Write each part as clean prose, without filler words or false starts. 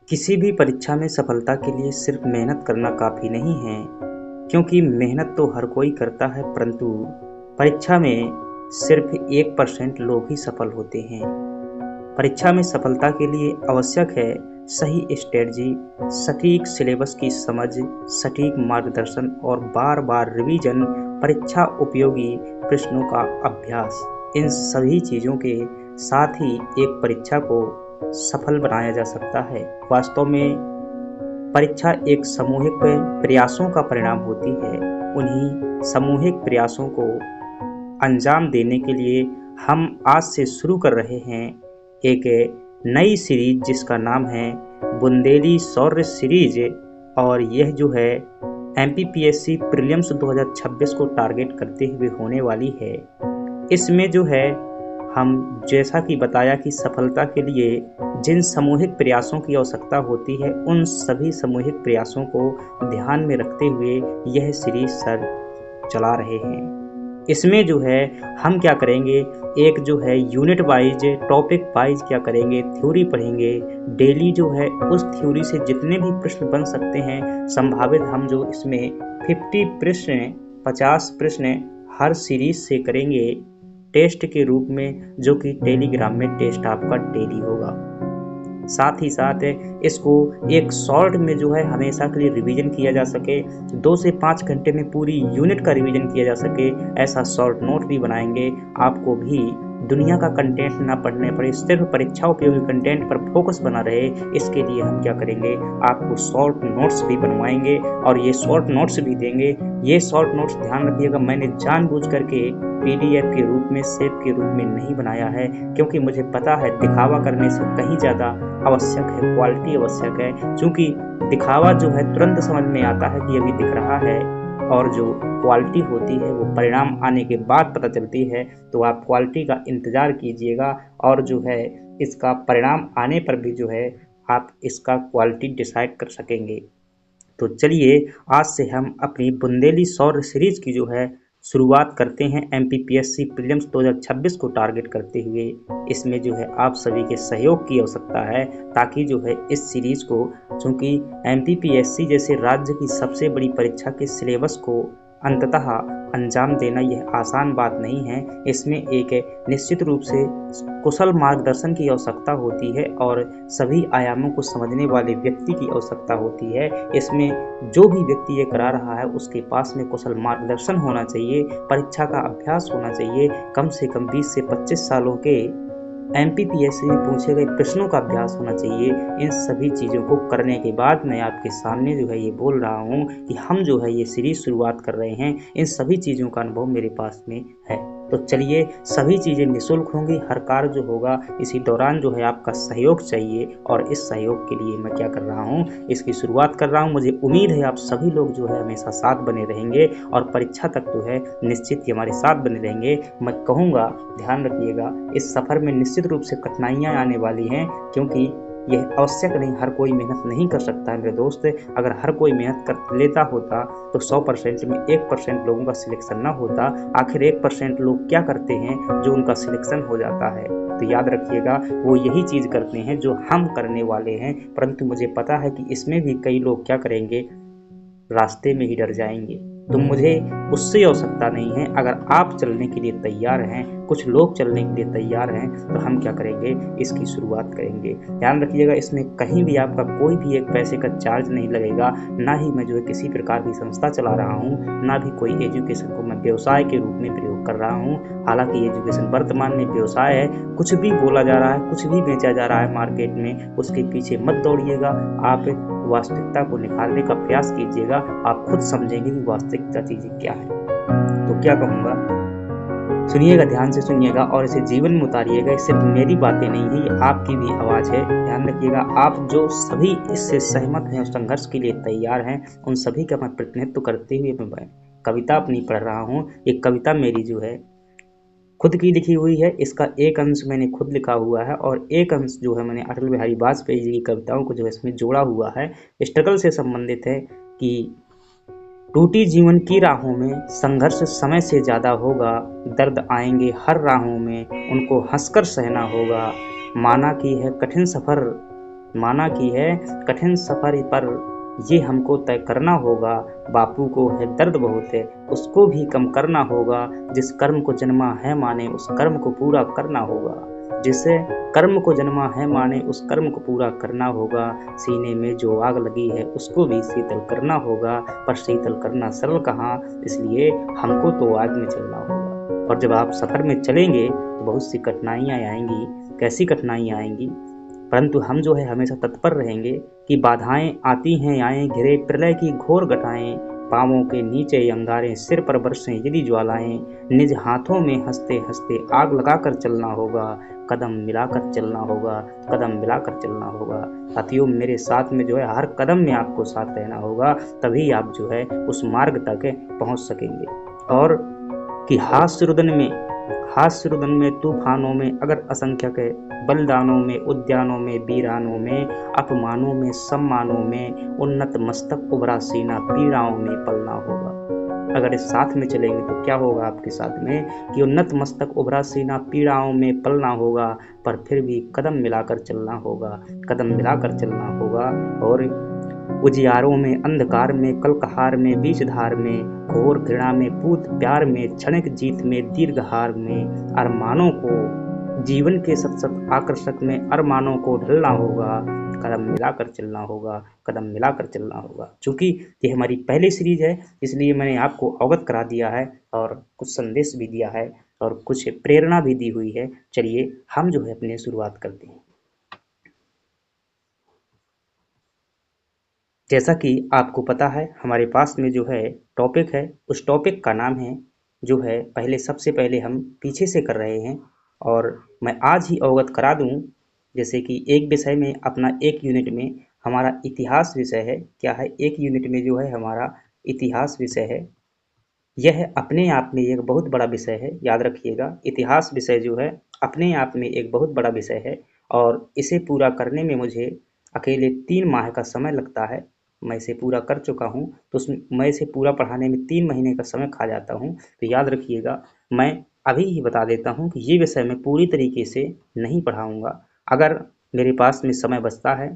किसी भी परीक्षा में सफलता के लिए सिर्फ मेहनत करना काफ़ी नहीं है, क्योंकि मेहनत तो हर कोई करता है, परंतु परीक्षा में सिर्फ 1% लोग ही सफल होते हैं। परीक्षा में सफलता के लिए आवश्यक है सही स्ट्रेटजी, सटीक सिलेबस की समझ, सटीक मार्गदर्शन और बार-बार रिवीजन, परीक्षा उपयोगी प्रश्नों का अभ्यास। इन सभी चीज़ों के साथ ही एक परीक्षा को सफल बनाया जा सकता है। वास्तव में परीक्षा एक सामूहिक प्रयासों का परिणाम होती है। उन्हीं सामूहिक प्रयासों को अंजाम देने के लिए हम आज से शुरू कर रहे हैं एक नई सीरीज जिसका नाम है बुंदेली शौर्य सीरीज। और यह जो है एमपीपीएससी प्रीलिम्स 2026 को टारगेट करते हुए होने वाली है। इसमें जो है हम जैसा कि बताया कि सफलता के लिए जिन सामूहिक प्रयासों की आवश्यकता होती है, उन सभी सामूहिक प्रयासों को ध्यान में रखते हुए यह सीरीज सर चला रहे हैं। इसमें जो है हम क्या करेंगे, एक जो है यूनिट वाइज टॉपिक वाइज क्या करेंगे, थ्योरी पढ़ेंगे। डेली जो है उस थ्योरी से जितने भी प्रश्न बन सकते हैं संभावित, हम जो इसमें 50 प्रश्न 50 प्रश्न हर सीरीज से करेंगे टेस्ट के रूप में, जो कि टेलीग्राम में टेस्ट आपका डेली होगा। साथ ही साथ इसको एक शॉर्ट में जो है हमेशा के लिए रिवीजन किया जा सके, 2 से 5 घंटे में पूरी यूनिट का रिवीजन किया जा सके, ऐसा शॉर्ट नोट भी बनाएंगे। आपको भी दुनिया का कंटेंट ना पढ़ने पड़े, सिर्फ परीक्षा उपयोगी कंटेंट पर फोकस बना रहे, इसके लिए हम क्या करेंगे, आपको शॉर्ट नोट्स भी बनवाएंगे और ये शॉर्ट नोट्स भी देंगे। ये शॉर्ट नोट्स ध्यान रखिएगा, मैंने जानबूझ करके पीडीएफ के रूप में, सेव के रूप में नहीं बनाया है, क्योंकि मुझे पता है दिखावा करने से कहीं ज़्यादा आवश्यक है क्वालिटी आवश्यक है। क्योंकि दिखावा जो है तुरंत समझ में आता है कि अभी दिख रहा है, और जो क्वालिटी होती है वो परिणाम आने के बाद पता चलती है। तो आप क्वालिटी का इंतज़ार कीजिएगा, और जो है इसका परिणाम आने पर भी जो है आप इसका क्वालिटी डिसाइड कर सकेंगे। तो चलिए आज से हम अपनी बुंदेली शौर्य सीरीज की जो है शुरुआत करते हैं एमपीपीएससी प्रीलिम्स 2026 को टारगेट करते हुए। इसमें जो है आप सभी के सहयोग की आवश्यकता है, ताकि जो है इस सीरीज को, चूँकि एमपीपीएससी जैसे राज्य की सबसे बड़ी परीक्षा के सिलेबस को अंततः अंजाम देना यह आसान बात नहीं है। इसमें एक निश्चित रूप से कुशल मार्गदर्शन की आवश्यकता होती है और सभी आयामों को समझने वाले व्यक्ति की आवश्यकता होती है। इसमें जो भी व्यक्ति ये करा रहा है उसके पास में कुशल मार्गदर्शन होना चाहिए, परीक्षा का अभ्यास होना चाहिए, कम से कम 20 से 25 सालों के एमपीपीएससी में पूछे गए प्रश्नों का अभ्यास होना चाहिए। इन सभी चीज़ों को करने के बाद मैं आपके सामने जो है ये बोल रहा हूँ कि हम जो है ये सीरीज शुरुआत कर रहे हैं। इन सभी चीज़ों का अनुभव मेरे पास में है। तो चलिए, सभी चीज़ें निःशुल्क होंगी, हर कार्य जो होगा इसी दौरान जो है आपका सहयोग चाहिए, और इस सहयोग के लिए मैं क्या कर रहा हूँ, इसकी शुरुआत कर रहा हूँ। मुझे उम्मीद है आप सभी लोग जो है हमेशा साथ बने रहेंगे और परीक्षा तक जो है निश्चित ही हमारे साथ बने रहेंगे। मैं कहूँगा ध्यान रखिएगा, इस सफ़र में निश्चित रूप से कठिनाइयाँ आने वाली हैं, क्योंकि यह आवश्यक नहीं, हर कोई मेहनत नहीं कर सकता है मेरे दोस्त। अगर हर कोई मेहनत कर लेता होता तो 100% में 1% लोगों का सिलेक्शन ना होता। आखिर 1% लोग क्या करते हैं जो उनका सिलेक्शन हो जाता है? तो याद रखिएगा, वो यही चीज़ करते हैं जो हम करने वाले हैं। परंतु मुझे पता है कि इसमें भी कई लोग क्या करेंगे, रास्ते में ही डर जाएंगे। तो मुझे उससे आवश्यकता नहीं है। अगर आप चलने के लिए तैयार हैं, कुछ लोग चलने के लिए तैयार हैं, तो हम क्या करेंगे, इसकी शुरुआत करेंगे। ध्यान रखिएगा, इसमें कहीं भी आपका कोई भी एक पैसे का चार्ज नहीं लगेगा, ना ही मैं जो है किसी प्रकार की संस्था चला रहा हूँ, ना भी कोई एजुकेशन को मैं व्यवसाय के रूप में प्रयोग कर रहा हूँ। हालांकि एजुकेशन वर्तमान में व्यवसाय है, कुछ भी बोला जा रहा है, कुछ भी बेचा जा रहा है मार्केट में, उसके पीछे मत दौड़िएगा। आप वास्तविकता को निखारने का प्रयास कीजिएगा, आप खुद समझेंगे कि वास्तविकता चीज़ें क्या है। तो क्या कहूँगा, सुनिएगा, ध्यान से सुनिएगा और इसे जीवन में उतारिएगा। ये सिर्फ मेरी बातें नहीं है, ये आपकी भी आवाज़ है। ध्यान रखिएगा, आप जो सभी इससे सहमत हैं और संघर्ष के लिए तैयार हैं, उन सभी का मैं प्रतिनिधित्व करते हुए मैं कविता अपनी पढ़ रहा हूँ। ये कविता मेरी जो है खुद की लिखी हुई है। इसका एक अंश मैंने खुद लिखा हुआ है और एक अंश जो है मैंने अटल बिहारी वाजपेयी जी की कविताओं को जो है इसमें जोड़ा हुआ है। स्ट्रगल से संबंधित है कि टूटी जीवन की राहों में संघर्ष समय से ज़्यादा होगा, दर्द आएंगे हर राहों में उनको हंसकर सहना होगा। माना कि है कठिन सफ़र माना की है कठिन सफर पर ये हमको तय करना होगा। बापू को है दर्द बहुत है, उसको भी कम करना होगा। जिस कर्म को जन्मा है माने उस कर्म को पूरा करना होगा। जिसे कर्म को जन्मा है माने उस कर्म को पूरा करना होगा। सीने में जो आग लगी है उसको भी शीतल करना होगा। पर शीतल करना सरल कहाँ, इसलिए हमको तो आग में चलना होगा। और जब आप सफर में चलेंगे तो बहुत सी कठिनाइयाँ आएंगी। कैसी कठिनाइयाँ आएंगी, परंतु हम जो है हमेशा तत्पर रहेंगे कि बाधाएं आती हैं आए, घिरे प्रलय की घोर घटाएं। पांवों के नीचे अंगारें, सिर पर बरसें यदि ज्वालाएं। निज हाथों में हंसते हंसते आग लगाकर चलना होगा। कदम मिलाकर चलना होगा, कदम मिलाकर चलना होगा। साथियों, मेरे साथ में जो है हर कदम में आपको साथ रहना होगा, तभी आप जो है उस मार्ग तक पहुंच सकेंगे। और कि हास्य रुदन में तूफानों में अगर असंख्यक है, बलिदानों में उद्यानों में वीरानों में, अपमानों में सम्मानों में, उन्नत मस्तक उभरा सीना पीड़ाओं में पलना होगा। अगर इस साथ में चलेंगे तो क्या होगा आपके साथ में कि उन्नत मस्तक उभरा सीना पीड़ाओं में पलना होगा, पर फिर भी कदम मिलाकर चलना होगा, कदम मिलाकर चलना होगा। और उजियारों में अंधकार में कलकहार में बीच धार में, घोर घृणा में पूत प्यार में, क्षणिक जीत में दीर्घ हार में, अरमानों को जीवन के सत सत आकर्षक में अरमानों को ढलना होगा। कदम मिलाकर चलना होगा, कदम मिलाकर चलना होगा। चूंकि ये हमारी पहली सीरीज है, इसलिए मैंने आपको अवगत करा दिया है और कुछ संदेश भी दिया है और कुछ प्रेरणा भी दी हुई है। चलिए हम जो है अपनी शुरुआत करते हैं। जैसा कि आपको पता है हमारे पास में जो है टॉपिक है, उस टॉपिक का नाम है जो है, पहले सबसे पहले हम पीछे से कर रहे हैं और मैं आज ही अवगत करा दूं। जैसे कि एक विषय में अपना एक यूनिट में हमारा इतिहास विषय है। क्या है, एक यूनिट में जो है हमारा इतिहास विषय है। यह अपने आप में एक बहुत बड़ा विषय है, याद रखिएगा। इतिहास विषय जो है अपने आप में एक बहुत बड़ा विषय है और इसे पूरा करने में मुझे अकेले 3 माह का समय लगता है। मैं इसे पूरा कर चुका हूँ, तो मैं इसे पूरा पढ़ाने में 3 महीने का समय खा जाता हूँ। तो याद रखिएगा, मैं अभी ही बता देता हूँ कि ये विषय मैं पूरी तरीके से नहीं पढ़ाऊँगा। अगर मेरे पास में समय बचता है,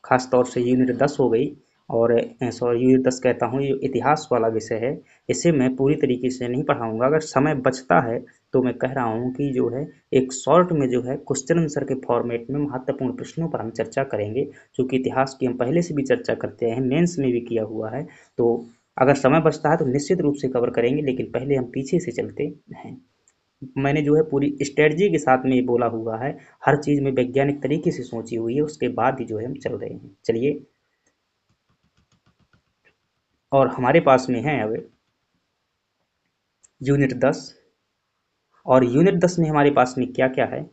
खास तौर से यूनिट 10 हो गई और सॉरी यूनिट 10 कहता हूँ, ये इतिहास वाला विषय है, इसे मैं पूरी तरीके से नहीं पढ़ाऊँगा। अगर समय बचता है तो मैं कह रहा हूँ कि जो है एक शॉर्ट में जो है क्वेश्चन आंसर के फॉर्मेट में महत्वपूर्ण प्रश्नों पर हम चर्चा करेंगे। चूँकि इतिहास की हम पहले से भी चर्चा करते हैं, मेंस में भी किया हुआ है, तो अगर समय बचता है तो निश्चित रूप से कवर करेंगे, लेकिन पहले हम पीछे से चलते हैं। मैंने जो है पूरी स्ट्रेटजी के साथ में ये बोला हुआ है, हर चीज़ में वैज्ञानिक तरीके से सोची हुई है, उसके बाद ही जो है हम चल रहे हैं। चलिए, और हमारे पास में है अब यूनिट 10। और यूनिट 10 में हमारे पास में क्या क्या है,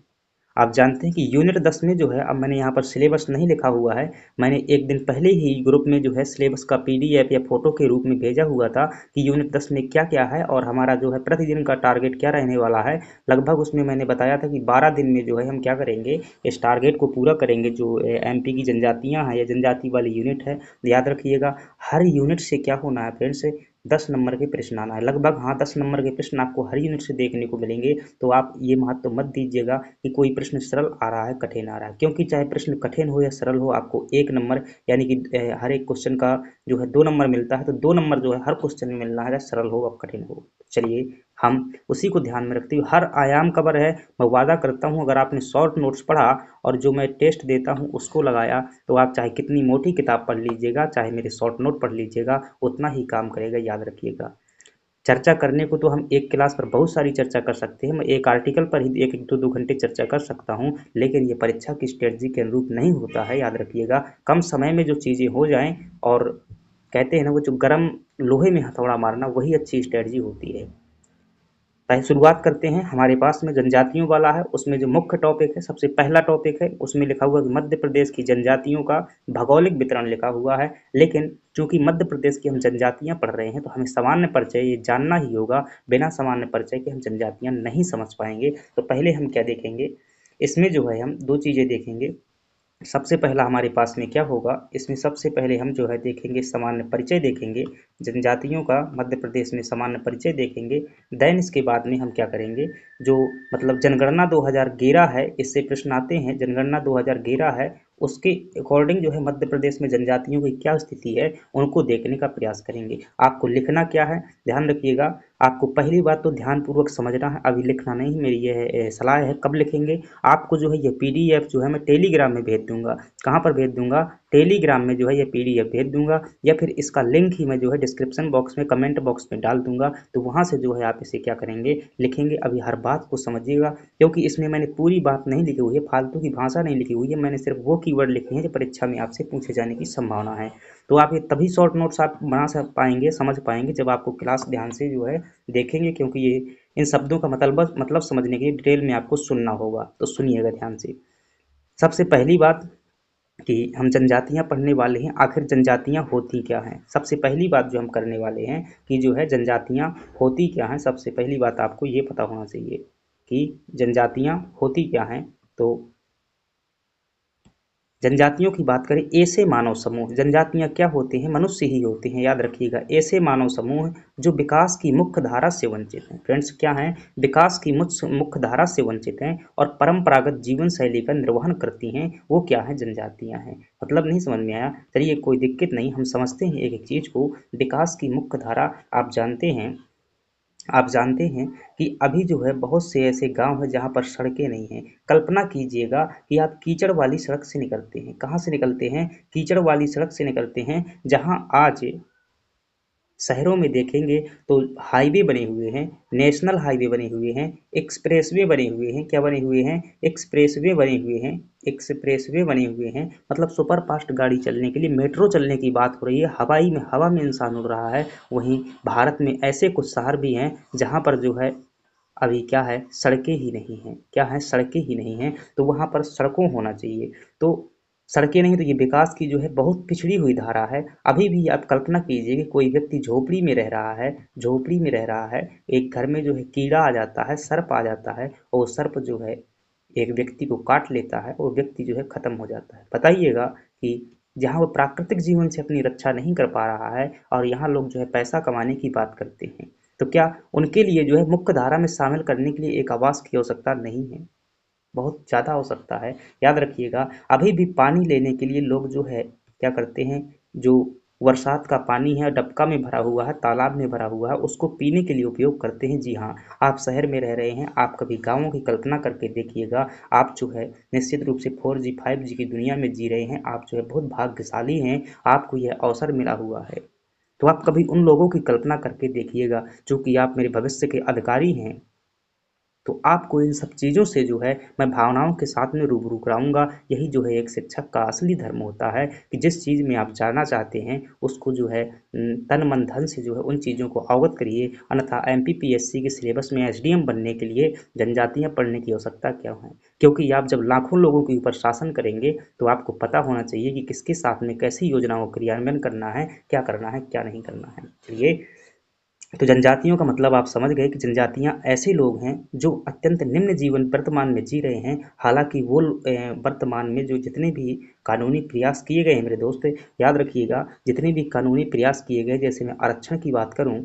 आप जानते हैं कि यूनिट 10 में जो है, अब मैंने यहाँ पर सिलेबस नहीं लिखा हुआ है, मैंने एक दिन पहले ही ग्रुप में जो है सिलेबस का पीडीएफ या फोटो के रूप में भेजा हुआ था कि यूनिट 10 में क्या क्या है और हमारा जो है प्रतिदिन का टारगेट क्या रहने वाला है। लगभग उसमें मैंने बताया था कि 12 दिन में जो है हम क्या करेंगे, इस टारगेट को पूरा करेंगे। जो एमपी की जनजातियाँ हैं या जनजाति वाली यूनिट है, याद रखिएगा हर यूनिट से क्या होना है फ्रेंड्स, 10 नंबर के प्रश्न आना है लगभग। हाँ, 10 नंबर के प्रश्न आपको हर यूनिट से देखने को मिलेंगे। तो आप ये महत्व मत दीजिएगा कि कोई प्रश्न सरल आ रहा है कठिन आ रहा है, क्योंकि चाहे प्रश्न कठिन हो या सरल हो, आपको 1 नंबर यानी कि हर एक क्वेश्चन का जो है 2 नंबर मिलता है, तो 2 नंबर जो है हर क्वेश्चन में मिलना है, चाहे सरल हो या कठिन हो। चलिए, हम उसी को ध्यान में रखते हुए हर आयाम कवर है। मैं वादा करता हूँ अगर आपने शॉर्ट नोट्स पढ़ा और जो मैं टेस्ट देता हूँ उसको लगाया, तो आप चाहे कितनी मोटी किताब पढ़ लीजिएगा, चाहे मेरे शॉर्ट नोट पढ़ लीजिएगा, उतना ही काम करेगा, याद रखिएगा। चर्चा करने को तो हम एक क्लास पर बहुत सारी चर्चा कर सकते हैं, मैं एक आर्टिकल पर ही एक एक दो दो घंटे चर्चा कर सकता हूँ, लेकिन ये परीक्षा की स्ट्रेटजी के अनुरूप नहीं होता है, याद रखिएगा। कम समय में जो चीज़ें हो जाएं, और कहते हैं ना वो जो गर्म लोहे में हथौड़ा मारना, वही अच्छी स्ट्रेटजी होती है। पहले शुरुआत करते हैं। हमारे पास में जनजातियों वाला है, उसमें जो मुख्य टॉपिक है, सबसे पहला टॉपिक है, उसमें लिखा हुआ है कि मध्य प्रदेश की जनजातियों का भौगोलिक वितरण लिखा हुआ है। लेकिन चूंकि मध्य प्रदेश की हम जनजातियां पढ़ रहे हैं, तो हमें सामान्य परिचय ये जानना ही होगा। बिना सामान्य परिचय के हम जनजातियां नहीं समझ पाएंगे। तो पहले हम क्या देखेंगे, इसमें जो है हम 2 चीज़ें देखेंगे। सबसे पहला हमारे पास में क्या होगा, इसमें सबसे पहले हम जो है देखेंगे सामान्य परिचय देखेंगे, जनजातियों का मध्य प्रदेश में सामान्य परिचय देखेंगे। देन इसके बाद में हम क्या करेंगे, जो मतलब जनगणना 2011 है, इससे प्रश्न आते हैं, जनगणना 2011 है उसके अकॉर्डिंग जो है मध्य प्रदेश में जनजातियों की क्या स्थिति है उनको देखने का प्रयास करेंगे। आपको लिखना क्या है, ध्यान रखिएगा। आपको पहली बात तो ध्यानपूर्वक समझना है, अभी लिखना नहीं, मेरी यह सलाह है। कब लिखेंगे? आपको जो है ये पीडीएफ जो है मैं टेलीग्राम में भेज दूंगा। कहाँ पर भेज दूंगा? टेलीग्राम में जो है ये पीडीएफ भेज दूंगा, या फिर इसका लिंक ही मैं जो है डिस्क्रिप्शन बॉक्स में कमेंट बॉक्स में डाल दूंगा। तो वहां से जो है आप इसे क्या करेंगे, लिखेंगे। अभी हर बात को समझिएगा, क्योंकि इसमें मैंने पूरी बात नहीं लिखी हुई है, फालतू की भाषा नहीं लिखी हुई है, मैंने सिर्फ वो कीवर्ड लिखे हैं जो परीक्षा में आपसे पूछे जाने की संभावना है। तो आप ये तभी शॉर्ट नोट्स आप बना पाएंगे, समझ पाएंगे, जब आपको क्लास ध्यान से जो है देखेंगे, क्योंकि ये इन शब्दों का मतलब समझने के लिए डिटेल में आपको सुनना होगा। तो सुनिएगा ध्यान से। सबसे पहली बात कि हम जनजातियां पढ़ने वाले हैं, आखिर जनजातियां होती क्या हैं। सबसे पहली बात जो हम करने वाले हैं कि जो है जनजातियां होती क्या हैं। सबसे पहली बात आपको ये पता होना चाहिए कि जनजातियां होती क्या हैं। तो जनजातियों की बात करें, ऐसे मानव समूह, जनजातियां क्या होते हैं? मनुष्य ही होते हैं, याद रखिएगा। ऐसे मानव समूह जो विकास की मुख्य धारा से वंचित हैं। फ्रेंड्स, क्या हैं? विकास की मुख्य धारा से वंचित हैं और परंपरागत जीवन शैली का निर्वहन करती हैं, वो क्या है? जनजातियां हैं। मतलब नहीं समझ में आया? चलिए, कोई दिक्कत नहीं, हम समझते हैं एक एक चीज को। विकास की मुख्य धारा, आप जानते हैं कि अभी जो है बहुत से ऐसे गांव हैं जहां पर सड़कें नहीं हैं। कल्पना कीजिएगा कि आप कीचड़ वाली सड़क से निकलते हैं। कहाँ से निकलते हैं? कीचड़ वाली सड़क से निकलते हैं, जहां आज शहरों में देखेंगे तो हाईवे बने हुए हैं, नेशनल हाईवे बने हुए हैं, एक्सप्रेसवे बने हुए हैं। क्या बने हुए हैं? एक्सप्रेसवे बने हुए हैं। एक्सप्रेसवे बने हुए हैं, मतलब सुपर फास्ट गाड़ी चलने के लिए, मेट्रो चलने की बात हो रही है। हवा में इंसान उड़ रहा है। वहीं भारत में ऐसे कुछ शहर भी हैं जहां पर जो है अभी क्या है, सड़कें ही नहीं हैं। क्या है? सड़कें ही नहीं हैं। तो वहां पर सड़कों होना चाहिए। तो सड़कें नहीं, तो ये विकास की जो है बहुत पिछड़ी हुई धारा है। अभी भी आप कल्पना कीजिए कि कोई व्यक्ति झोपड़ी में रह रहा है, झोपड़ी में रह रहा है, एक घर में जो है कीड़ा आ जाता है, सर्प आ जाता है, और वो सर्प जो है एक व्यक्ति को काट लेता है, और व्यक्ति जो है खत्म हो जाता है। बताइएगा कि जहाँ वो प्राकृतिक जीवन से अपनी रक्षा नहीं कर पा रहा है, और यहाँ लोग जो है पैसा कमाने की बात करते हैं, तो क्या उनके लिए जो है मुख्य धारा में शामिल करने के लिए एक आवास की आवश्यकता नहीं है? बहुत ज़्यादा हो सकता है। याद रखिएगा, अभी भी पानी लेने के लिए लोग जो है क्या करते हैं, जो बरसात का पानी है, डबका में भरा हुआ है, तालाब में भरा हुआ है, उसको पीने के लिए उपयोग करते हैं। जी हाँ, आप शहर में रह रहे हैं, आप कभी गाँवों की कल्पना करके देखिएगा। आप जो है निश्चित रूप से 4G 5G की दुनिया में जी रहे हैं। आप जो है बहुत भाग्यशाली हैं, आपको यह अवसर मिला हुआ है। तो आप कभी उन लोगों की कल्पना करके देखिएगा, चूंकि आप मेरे भविष्य के अधिकारी हैं। तो आपको इन सब चीज़ों से जो है मैं भावनाओं के साथ में रूबरू कराऊंगा। यही जो है एक शिक्षक का असली धर्म होता है कि जिस चीज़ में आप जानना चाहते हैं उसको जो है तन मन धन से जो है उन चीज़ों को अवगत करिए। अन्यथा एमपीपीएससी के सिलेबस में एसडीएम बनने के लिए जनजातियां पढ़ने की आवश्यकता क्या है? क्योंकि आप जब लाखों लोगों के ऊपर शासन करेंगे तो आपको पता होना चाहिए कि किसके साथ में कैसी योजनाओं का क्रियान्वयन करना है, क्या नहीं करना है। चलिए, तो जनजातियों का मतलब आप समझ गए कि जनजातियां ऐसे लोग हैं जो अत्यंत निम्न जीवन वर्तमान में जी रहे हैं। हालांकि वो वर्तमान में जो जितने भी कानूनी प्रयास किए गए हैं मेरे दोस्त, याद रखिएगा, जितने भी कानूनी प्रयास किए गए, जैसे मैं आरक्षण की बात करूं,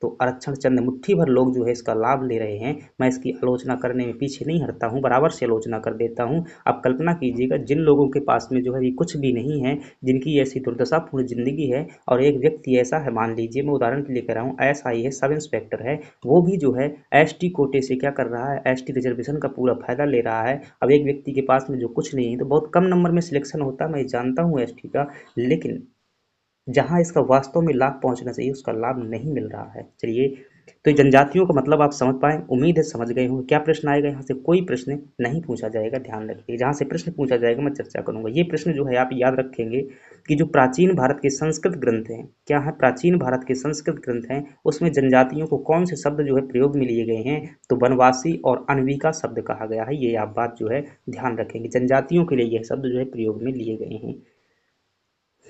तो आरक्षण चंद मुट्ठी भर लोग जो है इसका लाभ ले रहे हैं। मैं इसकी आलोचना करने में पीछे नहीं हटता हूं, बराबर से आलोचना कर देता हूं। आप कल्पना कीजिएगा, जिन लोगों के पास में जो है ये कुछ भी नहीं है, जिनकी ऐसी दुर्दशापूर्ण जिंदगी है, और एक व्यक्ति ऐसा है, मान लीजिए मैं उदाहरण के लिए कह रहा हूँ, एसआई है, सब इंस्पेक्टर है, वो भी जो है एसटी कोटे से क्या कर रहा है, एसटी रिजर्वेशन का पूरा फायदा ले रहा है। अब एक व्यक्ति के पास में जो कुछ नहीं है, तो बहुत कम नंबर में सिलेक्शन होता है, मैं जानता हूँ एसटी का, लेकिन जहाँ इसका वास्तव में लाभ पहुंचना चाहिए उसका लाभ नहीं मिल रहा है। चलिए, तो जनजातियों का मतलब आप समझ पाए, उम्मीद है समझ गए होंगे। क्या प्रश्न आएगा? यहाँ से कोई प्रश्न नहीं पूछा जाएगा, ध्यान रखिए। जहाँ से प्रश्न पूछा जाएगा मैं चर्चा करूंगा। ये प्रश्न जो है आप याद रखेंगे कि जो प्राचीन भारत के संस्कृत ग्रंथ हैं, क्या है, प्राचीन भारत के संस्कृत ग्रंथ हैं, उसमें जनजातियों को कौन से शब्द जो है प्रयोग में लिए गए हैं, तो वनवासी और अनविका शब्द कहा गया है। ये आप बात जो है ध्यान रखेंगे, जनजातियों के लिए यह शब्द जो है प्रयोग में लिए गए हैं।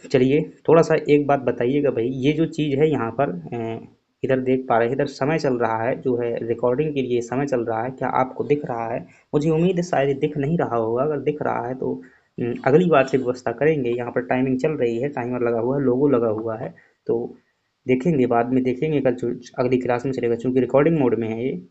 चलिए, थोड़ा सा एक बात बताइएगा भाई, ये जो चीज़ है यहाँ पर इधर देख पा रहे हैं, इधर समय चल रहा है जो है रिकॉर्डिंग के लिए समय चल रहा है, क्या आपको दिख रहा है? मुझे उम्मीद है शायद ये दिख नहीं रहा होगा। अगर दिख रहा है तो अगली बार से व्यवस्था करेंगे। यहाँ पर टाइमिंग चल रही है, टाइमर लगा हुआ है, लोगो लगा हुआ है, तो देखेंगे, बाद में देखेंगे, कल अगली क्लास में चलेगा, चूंकि रिकॉर्डिंग मोड में है ये।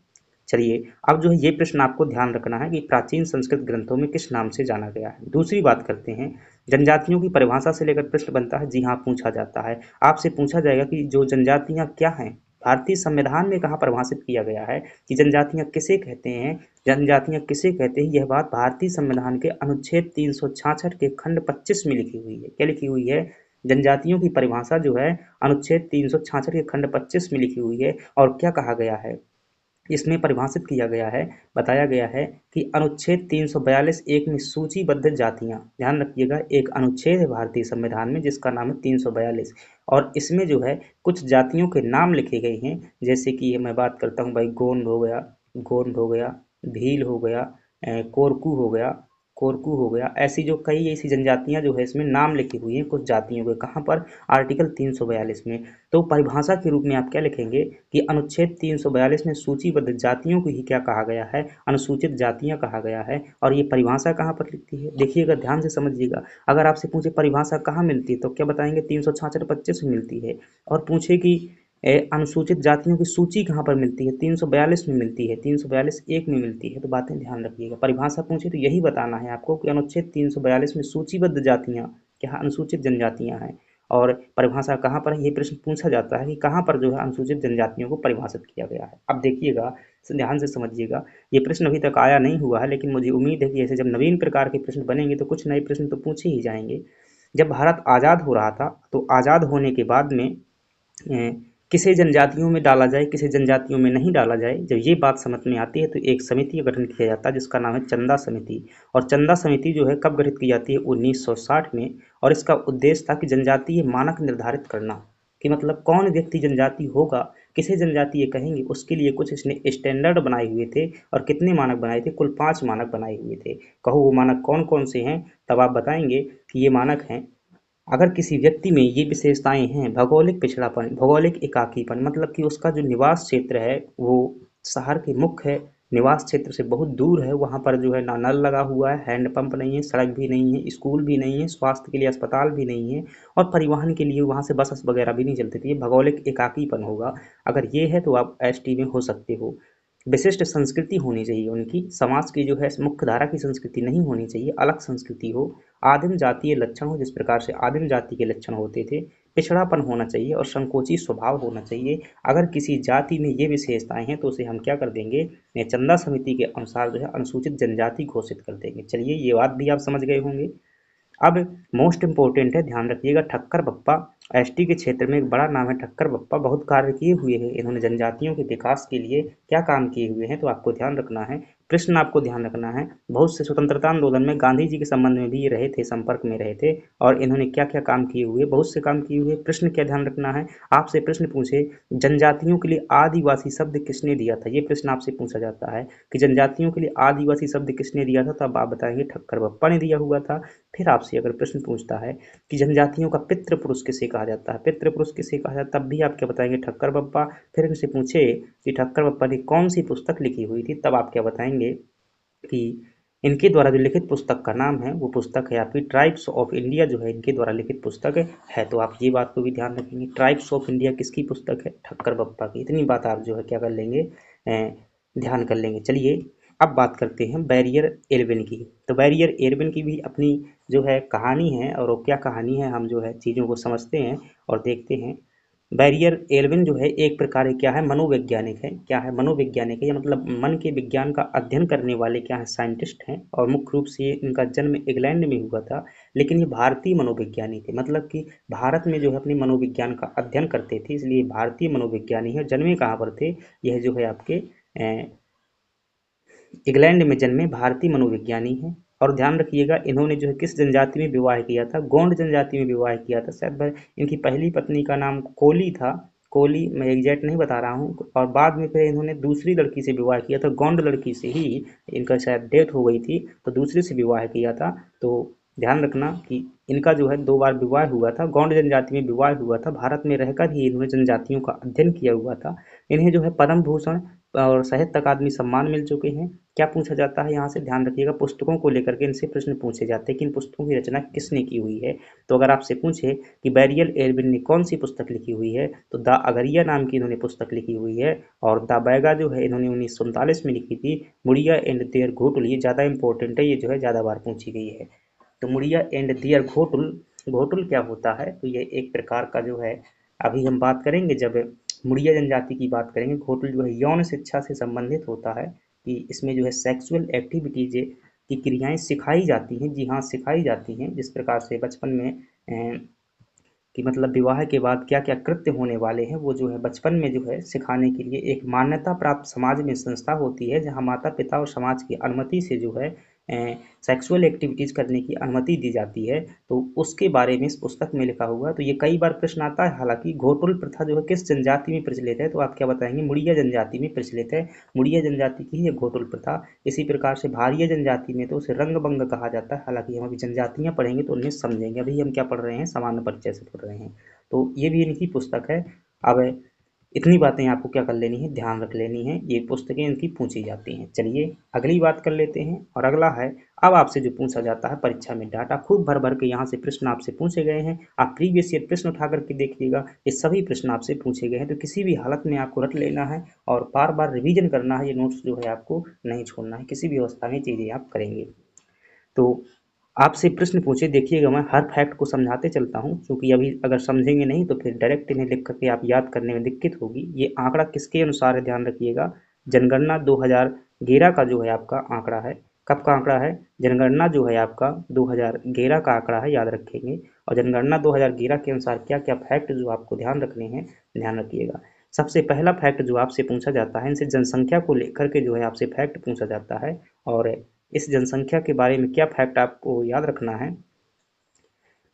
चलिए, अब जो है ये प्रश्न आपको ध्यान रखना है कि प्राचीन संस्कृत ग्रंथों में किस नाम से जाना गया है। दूसरी बात करते हैं, जनजातियों की परिभाषा से लेकर प्रश्न बनता है। जी हाँ, पूछा जाता है, आपसे पूछा जाएगा कि जो जनजातियां क्या हैं, भारतीय संविधान में कहाँ परिभाषित किया गया है कि जनजातियां किसे कहते हैं। जनजातियां किसे कहते हैं, यह बात भारतीय संविधान के अनुच्छेद 366 के खंड 25 में लिखी हुई है। क्या लिखी हुई है? जनजातियों की परिभाषा जो है अनुच्छेद 366 के खंड 25 में लिखी हुई है। और क्या कहा गया है इसमें परिभाषित किया गया है, बताया गया है कि अनुच्छेद 342 एक में सूचीबद्ध जातियां, ध्यान रखिएगा, एक अनुच्छेद है भारतीय संविधान में जिसका नाम है 342, और इसमें जो है कुछ जातियों के नाम लिखे गए हैं। जैसे कि मैं बात करता हूँ भाई, गोंड हो गया, भील हो गया, कोरकू हो गया, ऐसी जो कई ऐसी जनजातियां जो है इसमें नाम लिखी हुई हैं कुछ जातियों के। कहाँ पर? आर्टिकल 342 में। तो परिभाषा के रूप में आप क्या लिखेंगे कि अनुच्छेद 342 में सूचीबद्ध जातियों को ही क्या कहा गया है? अनुसूचित जातियां कहा गया है। और ये परिभाषा कहाँ पर लिखती है? देखिएगा, ध्यान से समझिएगा। अगर आपसे पूछे परिभाषा कहाँ मिलती है तो क्या बताएंगे? 366-25 में मिलती है। और पूछे कि अनुसूचित जातियों की सूची कहाँ पर मिलती है? 342 में मिलती है, 342 एक में मिलती है। तो बातें ध्यान रखिएगा, परिभाषा पूछे तो यही बताना है आपको कि अनुच्छेद 342 में सूचीबद्ध जातियां क्या अनुसूचित जनजातियां हैं। और परिभाषा कहाँ पर है, ये प्रश्न पूछा जाता है कि कहाँ पर जो है अनुसूचित जनजातियों को परिभाषित किया गया है। अब देखिएगा, ध्यान से समझिएगा, ये प्रश्न अभी तक आया नहीं हुआ है, लेकिन मुझे उम्मीद है कि ऐसे जब नवीन प्रकार के प्रश्न बनेंगे तो कुछ नए प्रश्न तो पूछे ही जाएंगे। जब भारत आज़ाद हो रहा था तो आज़ाद होने के बाद में किसे जनजातियों में डाला जाए, किसे जनजातियों में नहीं डाला जाए, जब ये बात समझ में आती है तो एक समिति का गठन किया जाता है जिसका नाम है चंदा समिति। और चंदा समिति जो है कब गठित की जाती है? 1960 में। और इसका उद्देश्य था कि जनजातीय मानक निर्धारित करना, कि मतलब कौन व्यक्ति जनजाति होगा, किसे जनजातीय कहेंगे, उसके लिए कुछ इसने स्टैंडर्ड बनाए हुए थे। और कितने मानक बनाए थे? कुल 5 मानक बनाए हुए थे। कहो वो मानक कौन कौन से हैं, तब आप बताएंगे कि ये मानक हैं। अगर किसी व्यक्ति में ये विशेषताएं हैं, भौगोलिक पिछड़ापन, भौगोलिक एकाकीपन, मतलब कि उसका जो निवास क्षेत्र है वो शहर के मुख्य निवास क्षेत्र से बहुत दूर है, वहाँ पर जो है ना नल लगा हुआ है, हैंडपंप नहीं है, सड़क भी नहीं है, स्कूल भी नहीं है, स्वास्थ्य के लिए अस्पताल भी नहीं है, और परिवहन के लिए वहाँ से बस वगैरह भी नहीं चलती थी। ये भौगोलिक एकाकीपन होगा। अगर ये है तो आप एसटी में हो सकते हो। विशिष्ट संस्कृति होनी चाहिए उनकी, समाज की जो है मुख्य धारा की संस्कृति नहीं होनी चाहिए, अलग संस्कृति हो। आदिम जातीय लक्षण हो, जिस प्रकार से आदिम जाति के लक्षण होते थे। पिछड़ापन होना चाहिए और संकोची स्वभाव होना चाहिए। अगर किसी जाति में ये विशेषताएं हैं तो उसे हम क्या कर देंगे? चंदा समिति के अनुसार जो है अनुसूचित जनजाति घोषित कर देंगे। चलिए, ये बात भी आप समझ गए होंगे। अब मोस्ट इम्पोर्टेंट है, ध्यान रखिएगा, ठक्कर बप्पा। एसटी के क्षेत्र में एक बड़ा नाम है ठक्कर बप्पा, बहुत कार्य किए हुए हैं इन्होंने जनजातियों के विकास के लिए। क्या काम किए हुए हैं तो आपको ध्यान रखना है, प्रश्न आपको ध्यान रखना है। बहुत से स्वतंत्रता आंदोलन में गांधी जी के संबंध में भी ये रहे थे, संपर्क में रहे थे, और इन्होंने क्या क्या काम किए हुए, बहुत से काम किए हुए। प्रश्न क्या ध्यान रखना है, आपसे प्रश्न पूछे जनजातियों के लिए आदिवासी शब्द किसने दिया था, ये प्रश्न आपसे पूछा जाता है कि जनजातियों के लिए आदिवासी शब्द किसने दिया था, तब आप बताएंगे ठक्कर बप्पा ने दिया हुआ था। फिर आपसे अगर प्रश्न पूछता है कि जनजातियों का पितृ पुरुष किसे कहा जाता है, पितृ पुरुष किसे कहा जाता है, तब भी आप क्या बताएंगे? ठक्कर बप्पा। फिर इनसे पूछे कि ठक्कर बप्पा ने कौन सी पुस्तक लिखी हुई थी, तब आप क्या बताएंगे कि इनके द्वारा जो लिखित पुस्तक का नाम है वो पुस्तक है आपकी ट्राइब्स ऑफ इंडिया, जो है इनके द्वारा लिखित पुस्तक है। तो आप ये बात को भी ध्यान रखेंगे, ट्राइब्स ऑफ इंडिया किसकी पुस्तक है? ठक्कर बप्पा की। इतनी बात आप जो है क्या कर लेंगे? ध्यान कर लेंगे। चलिए, अब बात करते हैं बैरियर एल्विन की। तो बैरियर एल्विन की भी अपनी जो है कहानी है, और वो क्या कहानी है हम जो है चीज़ों को समझते हैं और देखते हैं। बैरियर एल्विन जो है एक प्रकार के क्या है? मनोवैज्ञानिक है। क्या है? मनोवैज्ञानिक है, या मतलब मन के विज्ञान का अध्ययन करने वाले क्या है? साइंटिस्ट हैं। और मुख्य रूप से इनका जन्म इंग्लैंड में हुआ था, लेकिन ये भारतीय मनोविज्ञानी थे, मतलब कि भारत में जो है अपने मनोविज्ञान का अध्ययन करते थे, इसलिए भारतीय मनोविज्ञानी है। जन्मे कहाँ पर थे? यह जो है आपके इंग्लैंड में जन्मे भारतीय मनोविज्ञानी हैं। और ध्यान रखिएगा, इन्होंने जो है किस जनजाति में विवाह किया था? गोंड जनजाति में विवाह किया था। शायद इनकी पहली पत्नी का नाम कोली था, कोली, मैं एग्जैक्ट नहीं बता रहा हूँ। और बाद में फिर इन्होंने दूसरी लड़की से विवाह किया था, गोंड लड़की से ही इनका शायद डेथ हो गई थी, तो दूसरी से विवाह किया था। तो ध्यान रखना कि इनका जो है 2 बार विवाह हुआ था, गौंड जनजाति में विवाह हुआ था, भारत में रहकर ही इन्होंने जनजातियों का अध्ययन किया हुआ था। इन्हें जो है पद्म भूषण और साहित्य अकादमी सम्मान मिल चुके हैं। क्या पूछा जाता है यहाँ से, ध्यान रखिएगा, पुस्तकों को लेकर के इनसे प्रश्न पूछे जाते हैं कि इन पुस्तकों की रचना किसने की हुई है। तो अगर आपसे पूछे कि बैरियल एल्विन ने कौन सी पुस्तक लिखी हुई है, तो द अगरिया नाम की इन्होंने पुस्तक लिखी हुई है। और द बैगा जो है इन्होंने 1939 में लिखी थी। मुड़िया एंड देयर घोटुल, ये ज़्यादा इंपॉर्टेंट है, ये जो है ज़्यादा बार पूछी गई है। तो मुड़िया एंड देयर घोटुल, घोटुल क्या होता है, तो ये एक प्रकार का जो है, अभी हम बात करेंगे जब मुड़िया जनजाति की बात करेंगे। घोटुल जो है यौन शिक्षा से संबंधित होता है, कि इसमें जो है सेक्सुअल एक्टिविटीज की क्रियाएं सिखाई जाती हैं। जी हाँ, सिखाई जाती हैं, जिस प्रकार से बचपन में कि मतलब विवाह के बाद क्या क्या कृत्य होने वाले हैं, वो जो है बचपन में जो है सिखाने के लिए एक मान्यता प्राप्त समाज में संस्था होती है, जहाँ माता पिता और समाज की अनुमति से जो है सेक्सुअल एक्टिविटीज़ करने की अनुमति दी जाती है। तो उसके बारे में इस पुस्तक में लिखा हुआ है। तो ये कई बार प्रश्न आता है। हालांकि घोटुल प्रथा जो है किस जनजाति में प्रचलित है, तो आप क्या बताएंगे, मुड़िया जनजाति में प्रचलित है। मुड़िया जनजाति की है घोटुल प्रथा। इसी प्रकार से भारिया जनजाति में तो उसे रंगभंग कहा जाता है। हालांकि हम अभी जनजातियां पढ़ेंगे तो उन्हें समझेंगे, अभी हम क्या पढ़ रहे हैं, सामान्य परिचय से पढ़ रहे हैं। तो ये भी इनकी पुस्तक है। अब इतनी बातें आपको क्या कर लेनी है, ध्यान रख लेनी है, ये पुस्तकें इनकी पूछी जाती हैं। चलिए अगली बात कर लेते हैं। और अगला है, अब आपसे जो पूछा जाता है परीक्षा में, डाटा खूब भर भर के यहाँ से प्रश्न आपसे पूछे गए हैं। आप प्रीवियस ईयर प्रश्न उठा करके देखिएगा, ये सभी प्रश्न आपसे पूछे गए हैं। तो किसी भी हालत में आपको रट लेना है और बार बार रिवीजन करना है। ये नोट्स जो है आपको नहीं छोड़ना है, किसी भी अवस्था में चीज़ें आप करेंगे। तो आपसे प्रश्न पूछे, देखिएगा मैं हर फैक्ट को समझाते चलता हूँ, क्योंकि अभी अगर समझेंगे नहीं तो फिर डायरेक्ट इन्हें लिख करके आप याद करने में दिक्कत होगी। ये आंकड़ा किसके अनुसार है, ध्यान रखिएगा, जनगणना 2011 का जो है आपका आंकड़ा है। कब का आंकड़ा है, जनगणना जो है आपका 2011 का आंकड़ा है, याद रखेंगे। और जनगणना 2011 के अनुसार क्या क्या फैक्ट जो आपको ध्यान रखने हैं, ध्यान रखिएगा। सबसे पहला फैक्ट जो आपसे पूछा जाता है, इनसे जनसंख्या को लेकर के जो है आपसे फैक्ट पूछा जाता है। और इस जनसंख्या के बारे में क्या फैक्ट आपको याद रखना है।